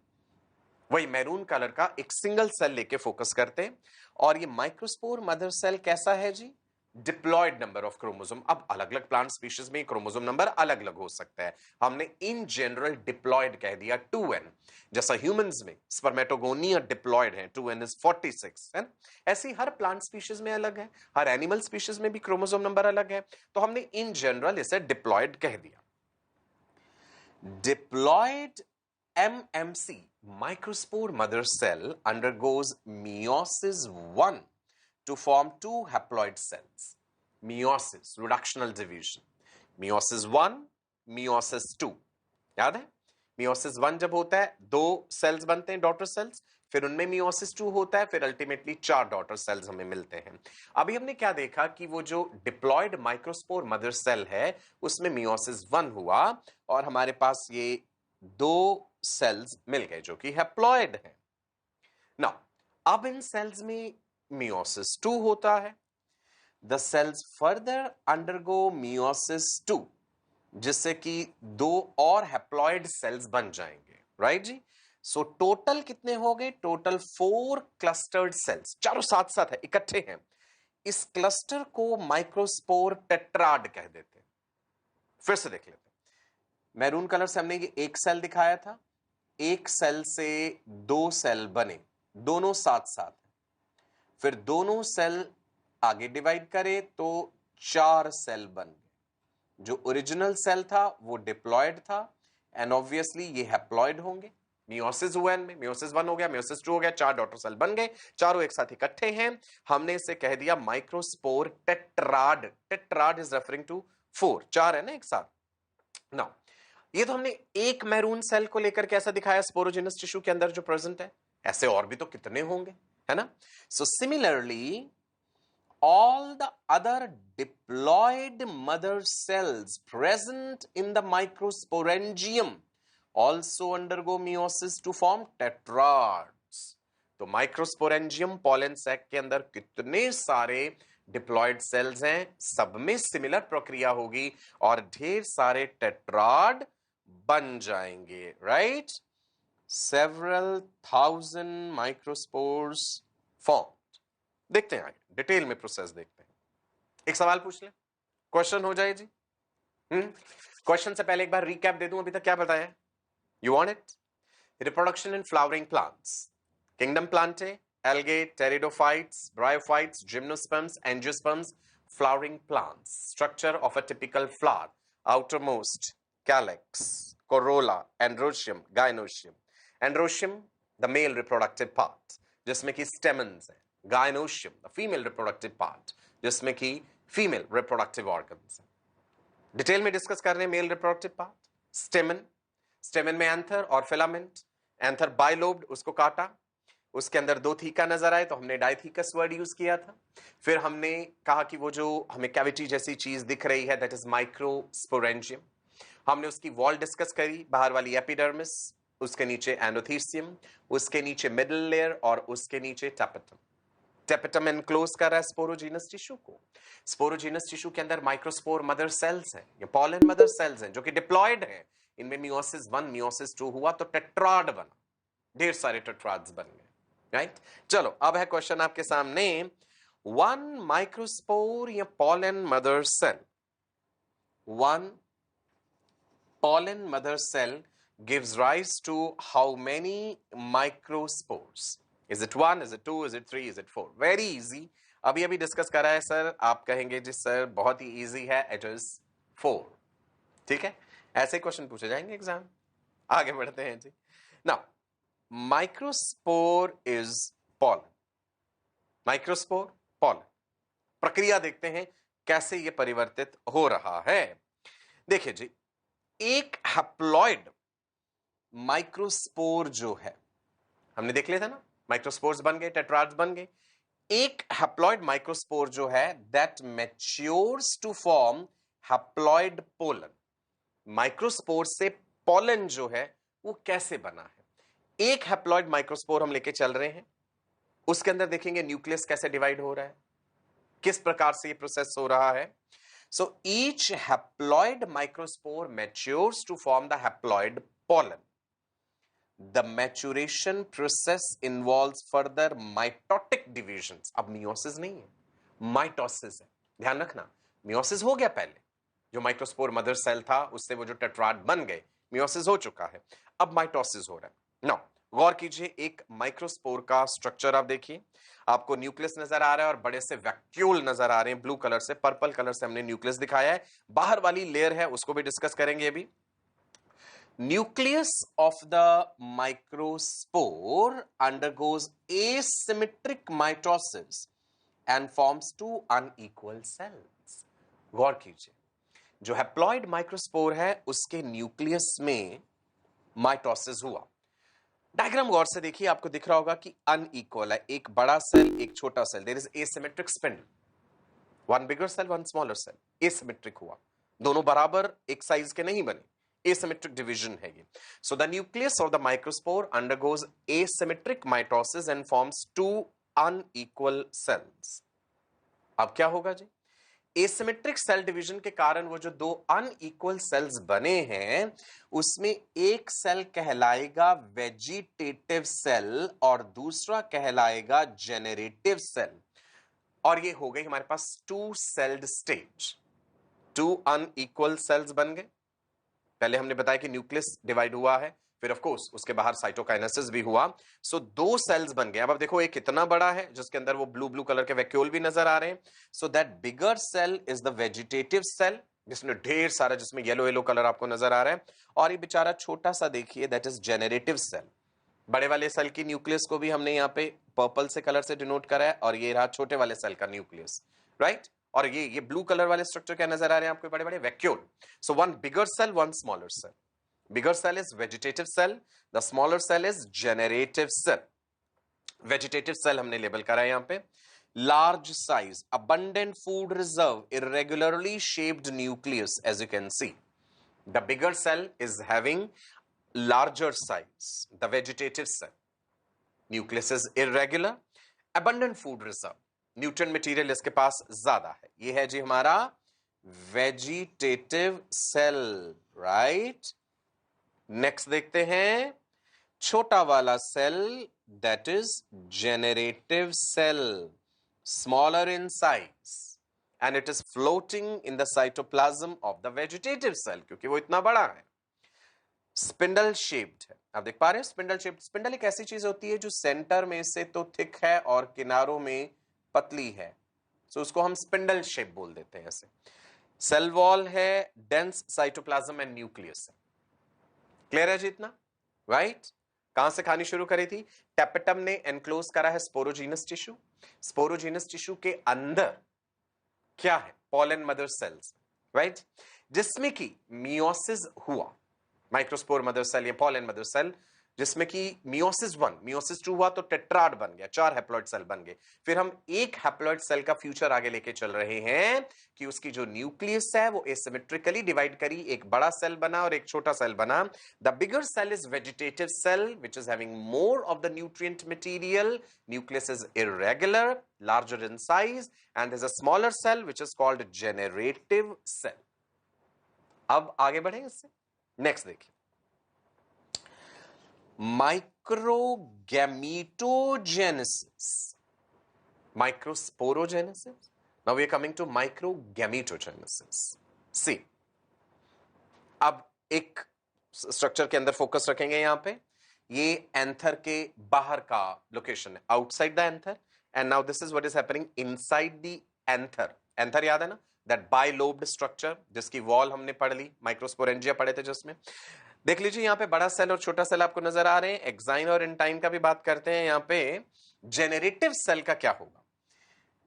वही मैरून कलर का एक सिंगल सेल लेके फोकस करते हैं। और ये माइक्रोस्पोर मदर सेल कैसा है जी? Diploid number of chromosome. अब अलग अलग प्लांट स्पीशीज में क्रोमोसोम नंबर अलग अलग हो सकता है, हमने इन जनरल डिप्लॉयड कह दिया 2n। जैसा ह्यूमंस में स्पर्मेटोगोनिया डिप्लॉयड है, 2n इज 46 है। ऐसे ही हर प्लांट स्पीशीज में अलग है, हर एनिमल स्पीशीज में भी क्रोमोसोम नंबर अलग है, तो हमने इन जनरल इसे डिप्लॉयड कह दिया। Diploid MMC, microspore mother cell, undergoes meiosis 1 to form two haploid cells. Meiosis, reductional division. Meiosis 1, meiosis 2. याद है? Meiosis 1 जब होता है, 2 सेल्स बनते हैं, डॉटर सेल्स, फिर उनमें Meiosis 2 होता है, फिर अल्टीमेटली 4 डॉटर सेल्स हमें मिलते हैं। अभी हमने क्या देखा कि वो जो डिप्लॉयड माइक्रोस्पोर मदर सेल है, उसमें Meiosis 1 हुआ और हमारे पास ये 2 सेल्स मिल गए जो कि हैप्लॉयड हैं। नाउ अब इन सेल्स में Meiosis 2 होता है। The cells further undergo Meiosis 2, जिससे कि 2 और हैप्लॉयड सेल्स बन जाएंगे, राइट जी। सो टोटल कितने हो गए? टोटल 4 क्लस्टर्ड सेल्स, चारों साथ साथ है, इकट्ठे हैं। इस क्लस्टर को माइक्रोस्पोर टेट्राड कह देते हैं। फिर से देख लेते हैं। मैरून कलर से हमने ये एक सेल दिखाया था, एक सेल से 2 सेल बने, दोनों साथ साथ, फिर दोनों सेल आगे डिवाइड करे तो 4 सेल बन गए। जो ओरिजिनल सेल था वो डिप्लॉयड था, एंड ऑब्वियसली ये हैप्लॉयड होंगे। मियोसिस हुआ इनमें, मियोसिस 1 हो गया, मियोसिस 2 हो गया, 4 डॉटर सेल बन गए, चारों एक साथ इकट्ठे हैं। हमने इसे कह दिया microspore tetrad. Tetrad is referring to 4, 4 है ना एक साथ। नाउ ये तो हमने एक मैरून सेल को लेकर के ऐसा दिखाया स्पोरोजिनस टिश्यू के अंदर जो प्रेजेंट है, ऐसे और भी तो कितने होंगे, है ना। So similarly all the other diploid mother cells present in the microsporangium also undergo meiosis to form tetrads। तो माइक्रोस्पोरेंजियम पॉलन सैक के अंदर कितने सारे डिप्लॉयड सेल्स हैं, सब में सिमिलर प्रक्रिया होगी और ढेर सारे टेट्राड बन जाएंगे, right. Several thousand microspores form. देखते हैं आगे डिटेल में प्रोसेस देखते हैं। एक सवाल पूछ ले, क्वेश्चन हो जाए जी। क्वेश्चन से पहले एक बार रिकैप दे दूं, अभी तक क्या बताया? You want it? Reproduction in flowering plants, kingdom Plantae, algae, pteridophytes, bryophytes, gymnosperms, angiosperms, flowering plants. Structure of a typical flower: outermost calyx, corolla, androecium, gynoecium. Androecium, the male reproductive part, जिसमें कि stamens है। Gynoecium, the female reproductive part, जिसमें कि female reproductive organs है। Detail में discuss कर रहे हैं मेल रिप्रोडक्टिव पार्ट। स्टेमन, स्टेमन में एंथर और फिलामेंट। एंथर बाइलोब्ड, उसको काटा, उसके अंदर 2 थीका नजर आए तो हमने डाइथीकस वर्ड यूज किया था। फिर हमने कहा कि वो जो हमें कैविटी जैसी चीज दिख रही है दैट इज माइक्रोस्पोरेंजियम। हमने उसकी वॉल डिस्कस करी, बाहर वाली एपिडर्मिस, उसके नीचे एंडोथीसियम, उसके नीचे मिडल लेयर और उसके नीचे टेपेटम। टेपेटम एनक्लोज कर रहा है स्पोरोजीनस टिश्यू को। स्पोरोजीनस टिश्यू के अंदर माइक्रोस्पोर मदर सेल्स हैं, ये पॉलन मदर सेल्स हैं जो कि डिप्लॉयड हैं। इनमें मियोसिस 1 मियोसिस 2 हुआ तो टेट्राड बना, ढेर सारे टेट्राड्स बन गए, राइट। चलो अब है क्वेश्चन आपके सामने। वन माइक्रोस्पोर या pollen mother cell, one pollen mother cell gives rise to how many microspores? Is it 1, is it 2, is it 3, is it 4? Very easy. अभी अभी डिस्कस करा है सर, आप कहेंगे जी सर बहुत ही इजी है, इट इज 4। ठीक है, ऐसे क्वेश्चन पूछे जाएंगे एग्जाम। आगे बढ़ते हैं जी। Now microspore is pollen, microspore pollen, प्रक्रिया देखते हैं कैसे ये परिवर्तित हो रहा है। देखिए जी, एक हैप्लॉइड माइक्रोस्पोर जो है, हमने देख लिया था ना, माइक्रोस्पोर्स बन गए, टेट्राड्स बन गए। एक हैप्लॉइड माइक्रोस्पोर जो है that matures to form haploid pollen. Microspore से पोलन जो है वो कैसे बना है। एक हैप्लॉइड माइक्रोस्पोर हम लेके चल रहे हैं, उसके अंदर देखेंगे न्यूक्लियस कैसे डिवाइड हो रहा है, किस प्रकार से ये प्रोसेस हो रहा है। So each haploid microspore matures to form the haploid pollen. The maturation process involves further mitotic divisions। अब मियोसिस नहीं है, माइटोसिस है, ध्यान रखना। मियोसिस हो गया पहले, जो माइक्रोस्पोर मदर सेल था उससे वो जो टेट्राड बन गए, मियोसिस हो चुका है, अब माइटोसिस हो रहा है। नाउ गौर कीजिए, एक माइक्रोस्पोर का स्ट्रक्चर आप देखिए, आपको न्यूक्लियस नजर आ रहा है और बड़े से वैक्यूल नजर आ रहे हैं, ब्लू कलर से, पर्पल कलर से हमने न्यूक्लियस दिखाया है। बाहर वाली लेयर है उसको भी डिस्कस करेंगे अभी। Nucleus of the microspore undergoes asymmetric mitosis and forms two unequal cells। गौर कीजिए, जो हैप्लॉइड माइक्रोस्पोर है उसके न्यूक्लियस में माइटोसिस हुआ। डायग्राम गौर से देखिए, आपको दिख रहा होगा कि अनइक्वल है, एक बड़ा सेल एक छोटा cell, there is asymmetric spindle, one bigger cell one smaller cell, asymmetric हुआ, दोनों बराबर एक साइज के नहीं बने, asymmetric division है ये। So the nucleus of the microspore undergoes asymmetric mitosis and forms two unequal cells। अब क्या होगा जी, asymmetric cell division के कारण वो जो दो unequal cells बने हैं उसमें एक सेल कहलाएगा वेजिटेटिव सेल और दूसरा कहलाएगा जेनरेटिव सेल, और ये हो गई हमारे पास two celled stage. Two unequal cells बन गए। पहले हमने बताया कि न्यूक्लियस डिवाइड हुआ है, फिर ऑफ कोर्स उसके बाहर साइटोकाइनेसिस भी हुआ। सो दो सेल्स बन गए। अब देखो एक कितना बड़ा है जिसके अंदर वो ब्लू ब्लू कलर के वैक्यूल भी नजर आ रहे हैं। So that bigger cell is the vegetative cell, जिसमें ढेर सारा, जिसमें येलो येलो कलर आपको नजर आ रहा है, और ये बेचारा छोटा सा देखिए दैट इज जेनरेटिव सेल। बड़े वाले सेल की न्यूक्लियस को भी हमने यहाँ पे पर्पल से कलर से डिनोट करा है, और ये रहा छोटे वाले सेल का न्यूक्लियस, राइट। और ये ब्लू कलर वाले स्ट्रक्चर क्या नजर आ रहे हैं आपको, बड़े बड़े vacuole. So one bigger cell one smaller cell. Bigger cell is vegetative cell, the smaller cell is generative cell. Vegetative cell हमने लेबल करा है यहाँ पे। Large size, abundant food reserve, irregularly shaped nucleus, as you can see. The bigger cell is having larger size, the vegetative cell. Nucleus is irregular, abundant food reserve, nutrient material इसके पास ज्यादा है। ये है जी हमारा वेजिटेटिव सेल, राइट। नेक्स्ट देखते हैं छोटा वाला cell, that is generative cell, smaller in size, and it is floating in the cytoplasm of the vegetative cell, क्योंकि वो इतना बड़ा है। स्पिंडल शेप्ड है, आप देख पा रहे हैं स्पिंडल शेप्ड। स्पिंडल एक ऐसी चीज होती है जो सेंटर में से तो थिक है और किनारों में पतली है, सो उसको हम स्पिंडल शेप बोल देते हैं ऐसे। सेल वॉल है, डेंस साइटोप्लाज्म एंड न्यूक्लियस है। क्लियर है जी इतना, राइट। कहां से कहानी शुरू करी थी, टेपेटम ने एनक्लोज करा है स्पोरोजीनस टिश्यू। स्पोरोजीनस टिश्यू के अंदर क्या है, पोलन मदर सेल्स, राइट, जिसमें कि मियोसिस हुआ। माइक्रोस्पोर मदर सेल या पोलन मदर सेल, जिसमें कि मियोसिस 1 मियोसिस 2 हुआ तो टेट्राड बन गया, 4 हैप्लॉइड सेल बन गए। फिर हम एक हैप्लॉइड सेल का फ्यूचर आगे लेके चल रहे हैं कि उसकी जो न्यूक्लियस है वो एसिमेट्रिकली डिवाइड करी, एक बड़ा सेल बना और एक छोटा सेल बना। The bigger cell is vegetative cell which is having more of the nutrient material, nucleus is irregular, larger in size, and there's a smaller cell which is called generative cell। अब आगे बढ़े इससे, next देखिए, microgametogenesis, microsporogenesis, now we are coming to microgametogenesis। see, अब एक structure के अंदर focus रखेंगे यहां पे। ये एंथर के बाहर का लोकेशन है, outside the anther, and now this is what is happening inside the anther. Anther याद है ना, दैट बाइलोब्ड स्ट्रक्चर जिसकी वॉल हमने पढ़ ली, माइक्रोस्पोरेंजिया पढ़े थे जिसमें। देख लीजिए यहाँ पे बड़ा सेल और छोटा सेल आपको नजर आ रहे हैं। एक्साइन और इंटाइन का भी बात करते हैं। यहाँ पे जेनरेटिव सेल का क्या होगा,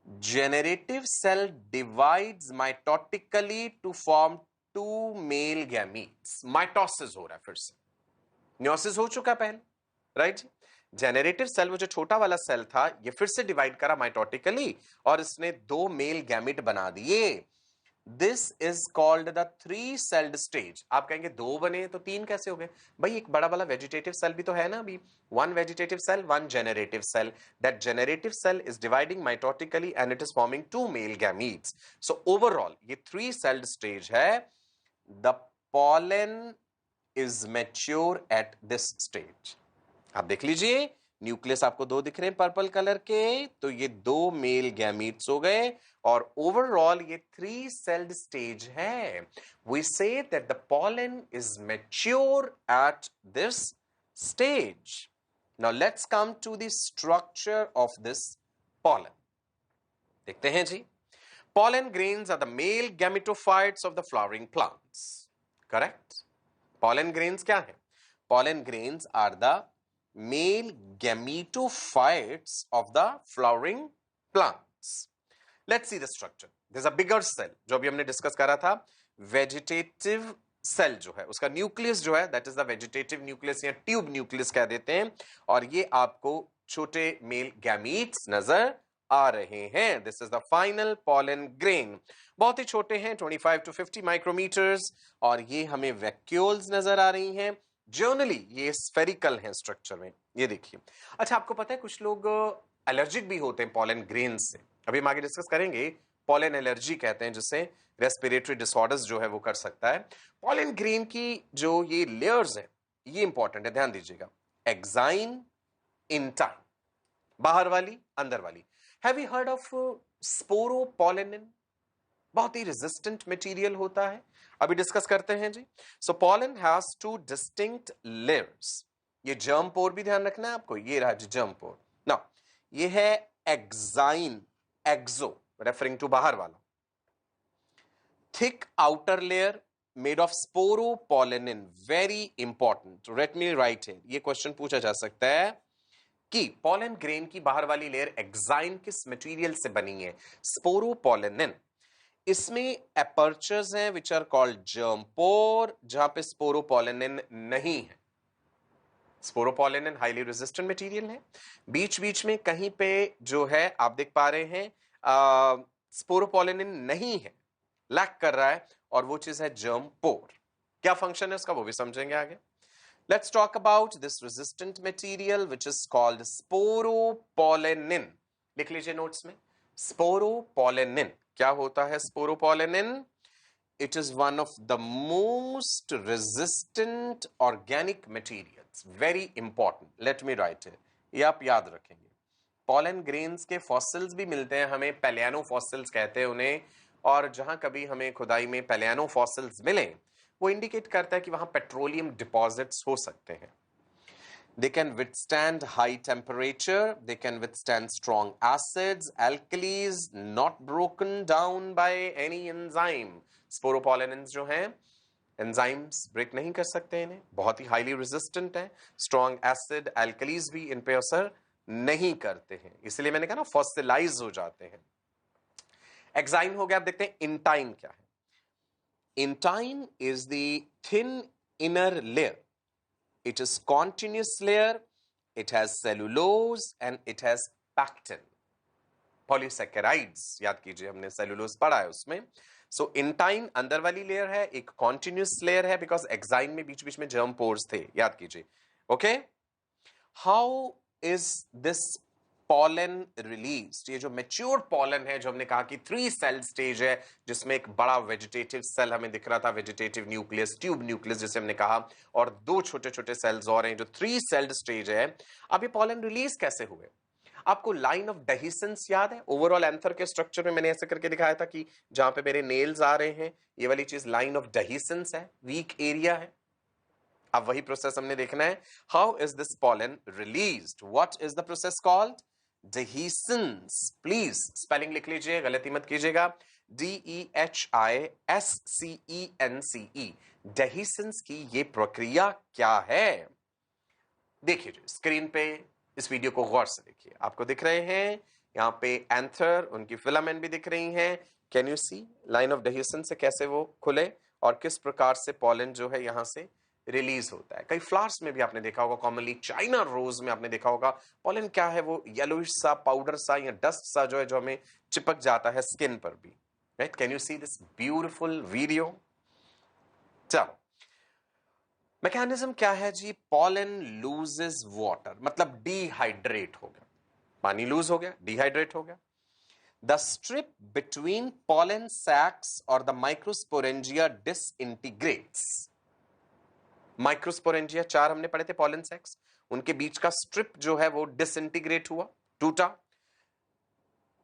generative cell divides mitotically to form two male gametes. Mitosis हो रहा है फिर से, न्योसिस हो चुका पहले, राइट जी। जेनरेटिव सेल वो जो छोटा वाला सेल था ये फिर से डिवाइड करा माइटोटिकली और इसने दो मेल गैमेट बना दिए। This is called the three celled stage. आप कहेंगे दो बने तो तीन कैसे हो गए? भाई एक बड़ा वाला वेजिटेटिव सेल भी तो है ना अभी, one vegetative cell one generative cell. That generative cell is dividing mitotically and it is forming two male gametes. So overall ये थ्री सेल्ड स्टेज है। The pollen is mature at this stage. आप देख लीजिए nucleus आपको दो दिख रहे हैं पर्पल कलर के, तो ये दो मेल गैमीट्स हो गए और ओवरऑल ये थ्री सेल्ड स्टेज है। We see that the pollen is mature at this stage. Now let's come to the structure of this pollen. देखते हैं जी। Pollen grains are the male gametophytes of the flowering plants. Correct? Pollen grains क्या है? Pollen grains are the male gametophytes of the flowering plants. Let's see the structure. There's a bigger cell जो अभी हमने discuss करा था, vegetative cell जो है उसका न्यूक्लियस जो है that is the vegetative nucleus या ट्यूब न्यूक्लियस कह देते हैं, और ये आपको छोटे मेल गैमीट्स नजर आ रहे हैं। This is the final pollen grain. बहुत ही छोटे हैं 25 to 50 माइक्रोमीटर्स, और ये हमें वैक्यूल्स नजर आ रही हैं। जनरली ये स्फेरिकल हैं स्ट्रक्चर में, ये देखिए। अच्छा आपको पता है कुछ लोग एलर्जिक भी होते हैं पॉलन ग्रेन से, अभी हम आगे डिस्कस करेंगे। पॉलन एलर्जी कहते हैं जिससे रेस्पिरेटरी डिसऑर्डर्स जो है वो कर सकता है। पॉलन ग्रेन की जो ये लेयर्स हैं ये इंपॉर्टेंट है, ध्यान दीजिएगा। एक्साइन, इंटाइन, बाहर वाली अंदर वाली। Have you heard of sporopollenin? बहुत ही रेजिस्टेंट मटेरियल होता है, अभी डिस्कस करते हैं जी। So pollen has two distinct layers. ये जर्म पोर भी ध्यान रखना है आपको, ये रहा जी जर्म पोर। नाउ ये है एक्साइन, एक्सो रेफरिंग टू बाहर वाला। Thick outer layer made of sporopollenin, very important, let me right here. ये क्वेश्चन पूछा जा सकता है कि पॉलन ग्रेन की बाहर वाली लेयर एक्साइन किस मटेरियल से बनी है? स्पोरोपोलेनिन। इसमें एपर्चर्स हैं विच आर कॉल्ड जर्म पोर, जहां पे स्पोरोपोलेनिन नहीं है। स्पोरोपोलेनिन हाईली रेजिस्टेंट मटेरियल है। बीच बीच में कहीं पे जो है आप देख पा रहे हैं स्पोरोपोलेनिन नहीं है, लैक कर रहा है, और वो चीज है जर्म पोर। क्या फंक्शन है उसका वो भी समझेंगे आगे। Let's talk about this resistant material which is called sporopollenin. लिख लीजिए नोट्स में, sporopollenin क्या होता है? sporopollenin, it is one of the most resistant organic materials, very important, let me write it, ये आप याद रखेंगे। पॉलन ग्रेन्स के फॉसिल्स भी मिलते हैं हमें, पैलियानो फॉसिल्स कहते हैं उन्हें, और जहां कभी हमें खुदाई में पैलियानो फॉसिल्स मिले वो इंडिकेट करता है कि वहां पेट्रोलियम डिपॉजिट्स हो सकते हैं। They can withstand high temperature, they can withstand strong acids, alkalis, not broken down by any enzyme. Sporopollenins जो हैं एंजाइम्स ब्रेक नहीं कर सकते इन्हें, बहुत ही हाईली रेजिस्टेंट है। स्ट्रॉन्ग एसिड, एल्कलीज भी इन पे असर नहीं करते हैं, इसलिए मैंने कहा ना फॉसिलाइज हो जाते हैं। एक्साइन हो गया। अब देखते हैं इंटाइन क्या है। Intine is the thin inner layer. It is continuous layer. It has cellulose and it has pectin. Polysaccharides याद कीजिए, हमने cellulose पढ़ा है उसमें। So intine अंदर वाली लेयर है, एक continuous layer है because exine में बीच बीच में germ pores थे, याद कीजिए। Okay? How is this pollen release? ये जो मैच्योर पॉलन है जो हमने कहा कि थ्री सेल स्टेज है, जिसमें एक बड़ा वेजिटेटिव सेल हमें दिख रहा था, वेजिटेटिव न्यूक्लियस, ट्यूब न्यूक्लियस जिसे हमने कहा, और दो छोटे छोटे सेल्स और हैं जो थ्री सेल्ड स्टेज है। अब ये पॉलन रिलीज कैसे हुए? आपको लाइन ऑफ डेहिसेंस याद है? ओवरऑल एंथर के स्ट्रक्चर में मैंने ऐसे करके दिखाया था कि जहां पे मेरे नेल्स आ रहे हैं ये वाली चीज लाइन ऑफ डेहिसेंस है, वीक एरिया है। अब वही प्रोसेस हमने देखना है। How is this pollen released? What is the process called? Dehiscence. Please spelling लिख लीजिए, गलती मत कीजिएगा। DEHISCENCE। डेहिसेंस की ये प्रक्रिया क्या है? देखिए स्क्रीन पे इस वीडियो को गौर से देखिए, आपको दिख रहे हैं यहाँ पे एंथर, उनकी फिलामेंट भी दिख रही हैं। Can you see line of dehiscence से कैसे वो खुले और किस प्रकार से पॉलन जो है यहाँ से रिलीज होता है। कई फ्लावर्स में भी आपने देखा होगा, कॉमनली चाइना रोज में आपने देखा होगा, पॉलन क्या है, वो येलोइश सा, पाउडर सा या डस्ट सा जो है, जो हमें चिपक जाता है स्किन पर भी। Right, can you see this beautiful video. चलो, मैकेनिज्म क्या है जी, पॉलन लूजेस वाटर, मतलब डिहाइड्रेट हो गया, पानी लूज हो गया, डिहाइड्रेट हो गया। द स्ट्रिप बिटवीन पॉलन सैक्स और द माइक्रोस्पोरेंजिया डिसइंटीग्रेट्स। माइक्रोस्पोरेंजिया 4 हमने पढ़े थे पॉलन सैक्स, उनके बीच का स्ट्रिप जो है वो डिसइंटीग्रेट हुआ, टूटा।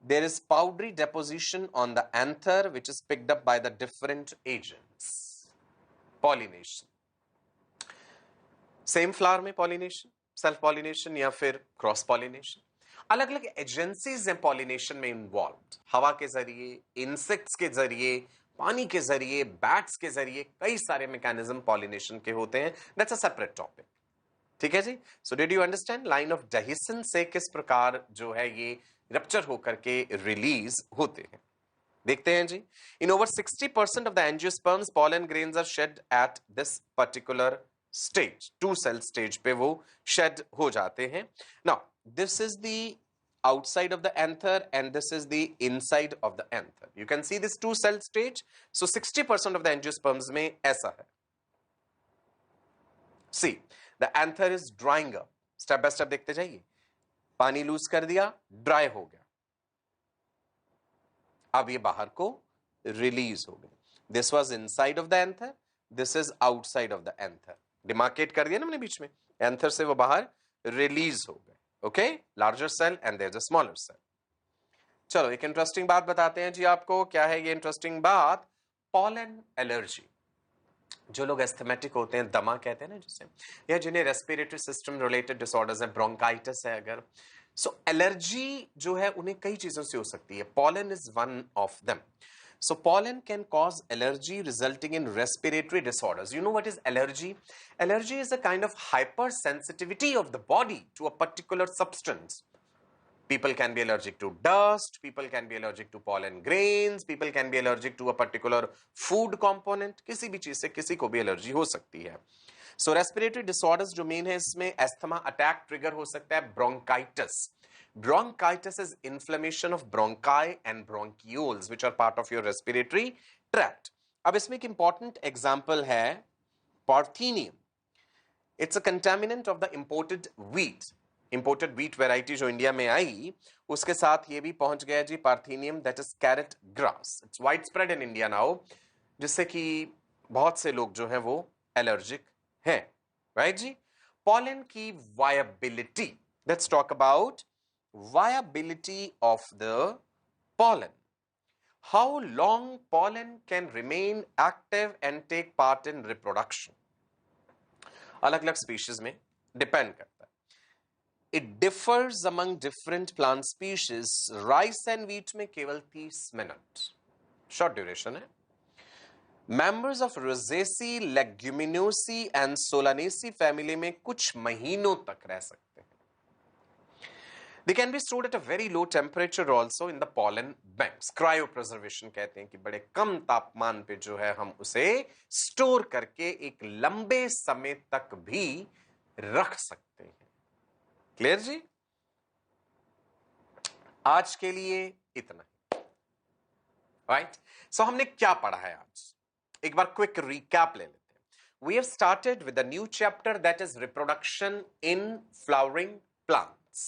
There is powdery deposition on the anther which is picked up by the different agents. Pollination. Same flower में पॉलिनेशन, सेल्फ पॉलिनेशन या फिर क्रॉस पॉलिनेशन। अलग अलग एजेंसीज हैं पॉलिनेशन में इन्वॉल्व, हवा के जरिए, इंसेक्ट्स के जरिए, पानी के जरिए, बैट्स के जरिए, कई सारे मैकेनिज्म पॉलिनेशन के होते हैं। That's a separate topic. ठीक है जी। So did you understand line of dehiscence से किस प्रकार जो है ये रप्चर होकर के रिलीज होते हैं। देखते हैं जी। In over 60% of the angiosperms pollen grains are shed at this particular stage, 2 cell stage पे वो शेड हो जाते हैं। Now this is the outside of the anther and this is the inside of the anther. You can see this 2 cell stage. So 60% of the angiosperms में ऐसा है। See, the anther is drying up. Step by step देखते जाइए। पानी loose कर दिया, dry हो गया, अब ये बाहर को रिलीज हो गए। This was inside of the anther, this is outside of the anther. Demarcate कर दिया ना हमने बीच में, एंथर से वो बाहर रिलीज हो गए। Okay, larger cell and there is a smaller cell. चलो एक इंटरेस्टिंग बात बताते हैं जी आपको। क्या है ये इंटरेस्टिंग बात? Pollen allergy. जो लोग एस्थमेटिक होते हैं, दमा कहते हैं ना जिसे, या जिन्हें रेस्पिरेटरी सिस्टम रिलेटेड डिसऑर्डर्स हैं, ब्रोंकाइटिस है अगर, सो एलर्जी जो है उन्हें कई चीजों से हो सकती है। Pollen is one of them. So pollen can cause allergy resulting in respiratory disorders. You know what is allergy? Allergy is a kind of hypersensitivity of the body to a particular substance. People can be allergic to dust, people can be allergic to pollen grains, people can be allergic to a particular food component. किसी भी चीज से किसी को भी allergy हो सकती है। So respiratory disorders जो मेन है इसमें अस्थमा अटैक ट्रिगर हो सकता है, bronchitis. Bronchitis is inflammation of bronchi and bronchioles which are part of your respiratory tract. अब इसमें एक important example है Parthenium. It's a contaminant of the imported wheat. Imported wheat variety जो India में आई, उसके साथ ये भी पहुंच गया जी Parthenium, that is carrot grass. It's widespread in India now, जिससे कि बहुत से लोग जो हैं वो एलर्जिक हैं, राइट जी। Pollen की viability. Let's talk about viability of the pollen. How long pollen can remain active and take part in reproduction? अलग अलग स्पीशीज में डिपेंड करता है। It differs among different plant species. Rice and wheat में केवल 30 minute, short duration है। Members of Rosaceae, Leguminosae and Solanaceae family में कुछ महीनों तक रह सकते हैं। They can be stored at a very low temperature also in the pollen banks. Cryopreservation कहते हैं कि बड़े कम तापमान पे जो है हम उसे स्टोर करके एक लंबे समय तक भी रख सकते हैं। क्लियर जी? आज के लिए इतना ही। राइट? सो हमने क्या पढ़ा है आज? एक बार क्विक रिकैप ले लेते हैं। We have started with a new chapter that is reproduction in flowering plants.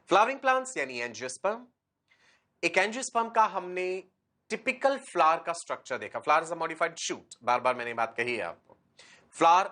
Flowering plants यानी एंजियोस्पर्म। एक एंजियोस्पर्म का हमने टिपिकल फ्लावर का स्ट्रक्चर देखा। Flower is a modified shoot, बार बार मैंने बात कही है आपको। फ्लावर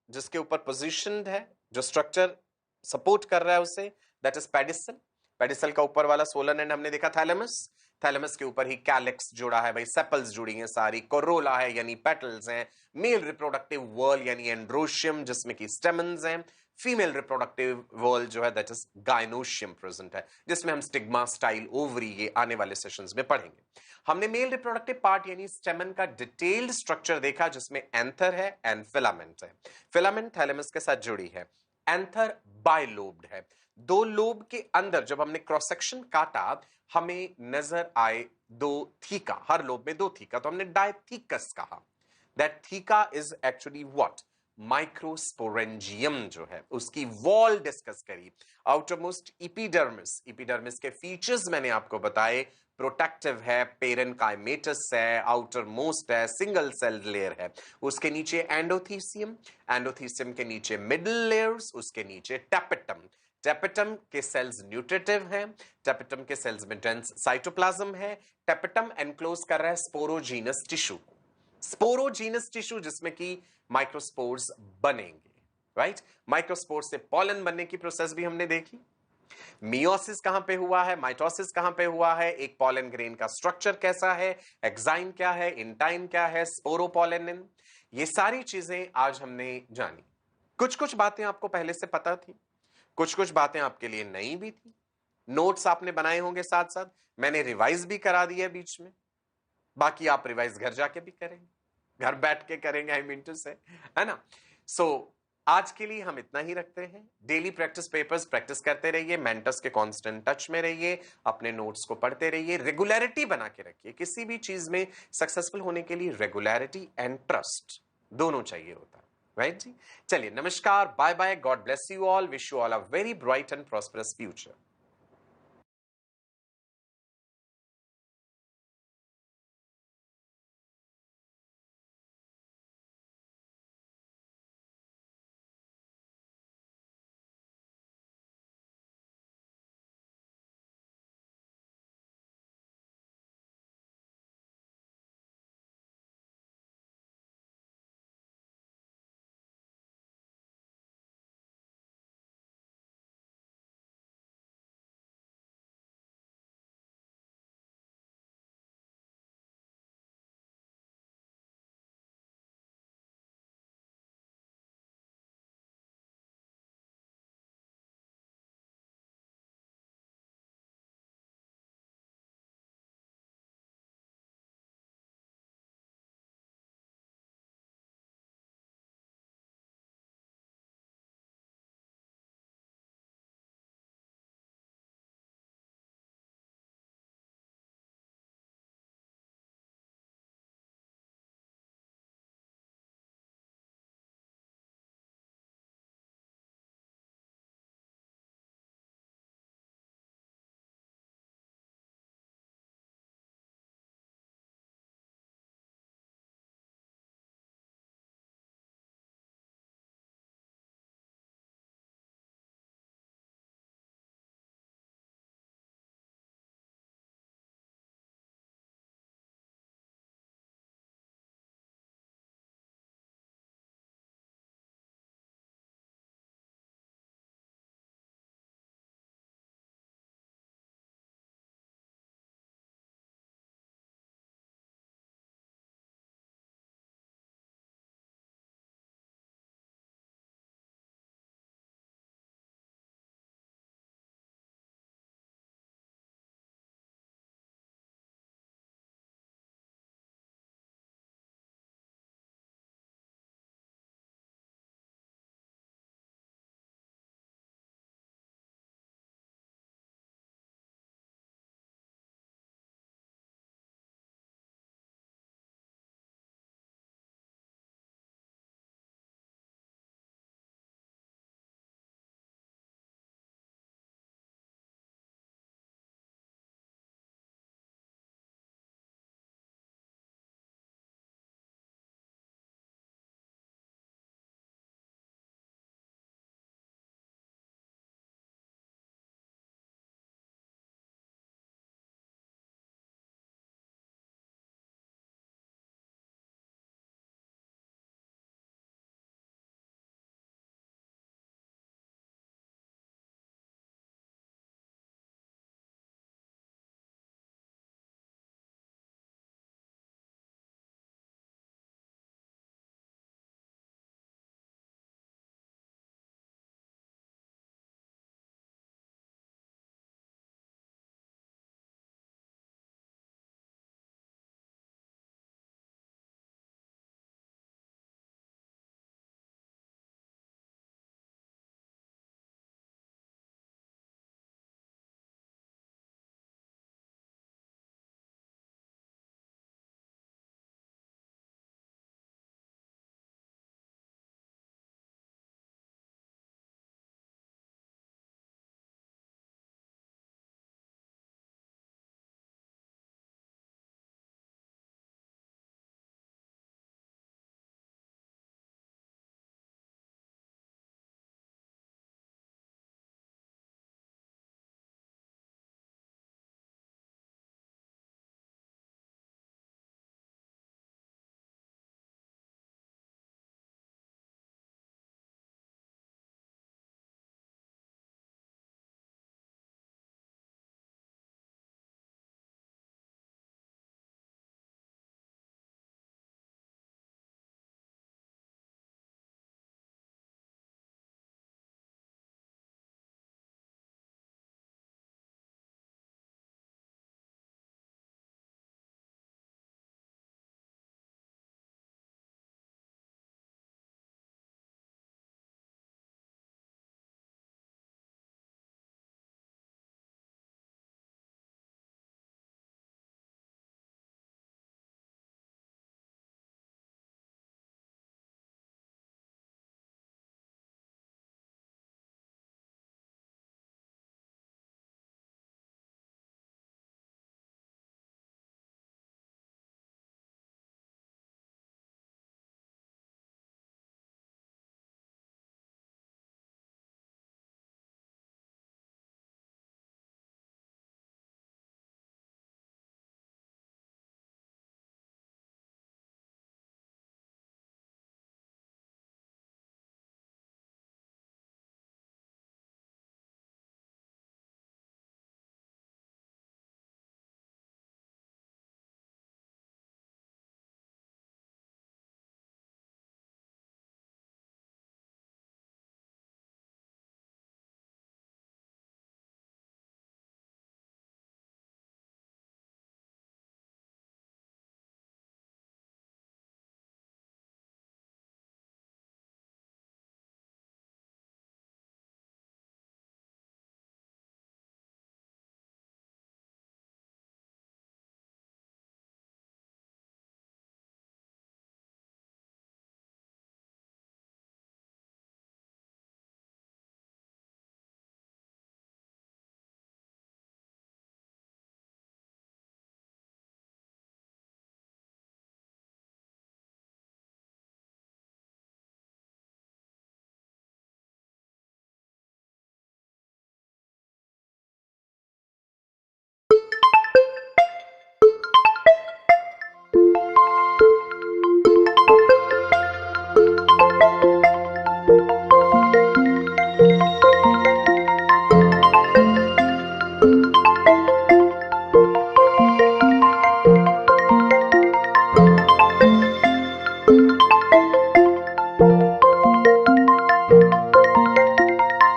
जिसके ऊपर पोजीशनड है, जो स्ट्रक्चर सपोर्ट कर रहा है उसे, दैट इज पेडिसल। पेडिसल का ऊपर वाला सोलन एंड हमने देखा थैलेमस। थैलेमस के ऊपर ही कैलिक्स जुड़ा है भाई, सेपल्स जुड़ी हैं सारी, कोरोला है यानी पेटल्स हैं, मेल रिप्रोडक्टिव वर्ल यानी एंड्रोशियम जिसमें की स्टेमन्स हैं, फीमेल रिप्रोडक्टिव वर्ल्ड जो है दैट इज गाइनोशियम प्रेजेंट है, जिसमें हम स्टिग्मा, स्टाइल, ओवरी ये आने वाले सेशंस में पढ़ेंगे। हमने मेल रिप्रोडक्टिव पार्ट यानी स्टेमन का डिटेल्ड स्ट्रक्चर देखा जिसमें एंथर है एंड फिलामेंट है। फिलामेंट थैलेमस के साथ जुड़ी है, एंथर बाइलोब्ड है। दो लोब के अंदर जब हमने क्रॉस सेक्शन काटा, हमें नजर आए दो थीका, हर लोब में दो थीका, तो हमने डायथीकस कहा। That theca is actually what? Microsporangium जो है उसकी वॉल डिस्कस करी। आउटर मोस्ट इपिडर्मिस, इपिडर्मिस के फीचर्स मैंने आपको बताए, प्रोटेक्टिव है, पेरेनकाइमेटस है, आउटर मोस्ट है, सिंगल सेल लेयर है, उसके नीचे एंडोथीसियम, एंडोथीसियम के नीचे मिडल लेयर्स, उसके नीचे टेपेटम, टेपेटम के सेल्स न्यूट्रिटिव हैं, टेपेटम के सेल्स में डेंस साइटोप्लाज्म है, टेपेटम एनक्लोज कर रहा है स्पोरोजीनस टिश्यू, स्पोरोजीनस टिश्यू जिसमें कि माइक्रोस्पोर्स बनेंगे, राइट? माइक्रोस्पोर से पॉलन बनने की प्रोसेस भी हमने देखी। मियोसिस कहां पे हुआ है, माइटोसिस कहां पे हुआ है, एक पॉलन ग्रेन का स्ट्रक्चर कैसा है, एक्साइन क्या है, इंटाइन क्या है, स्पोरोपोलेनिन, ये सारी चीजें आज हमने जानी। कुछ कुछ बातें आपको पहले से पता थी, कुछ कुछ बातें आपके लिए नई भी थी, नोट्स आपने बनाए होंगे, साथ साथ मैंने रिवाइज भी करा दिया बीच में, बाकी आप रिवाइज घर जाके भी करेंगे, घर बैठ के करेंगे, आई मीन टू से, है ना? सो आज के लिए हम इतना ही रखते हैं। डेली प्रैक्टिस पेपर्स प्रैक्टिस करते रहिए, मेंटर्स के कांस्टेंट टच में रहिए, अपने नोट्स को पढ़ते रहिए, रेगुलरिटी बना के रखिए। किसी भी चीज में सक्सेसफुल होने के लिए रेगुलरिटी एंड ट्रस्ट दोनों चाहिए होता है, राइट जी? चलिए, नमस्कार, bye bye, God bless you all, wish you all a very bright and prosperous future.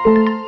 नमस्कार।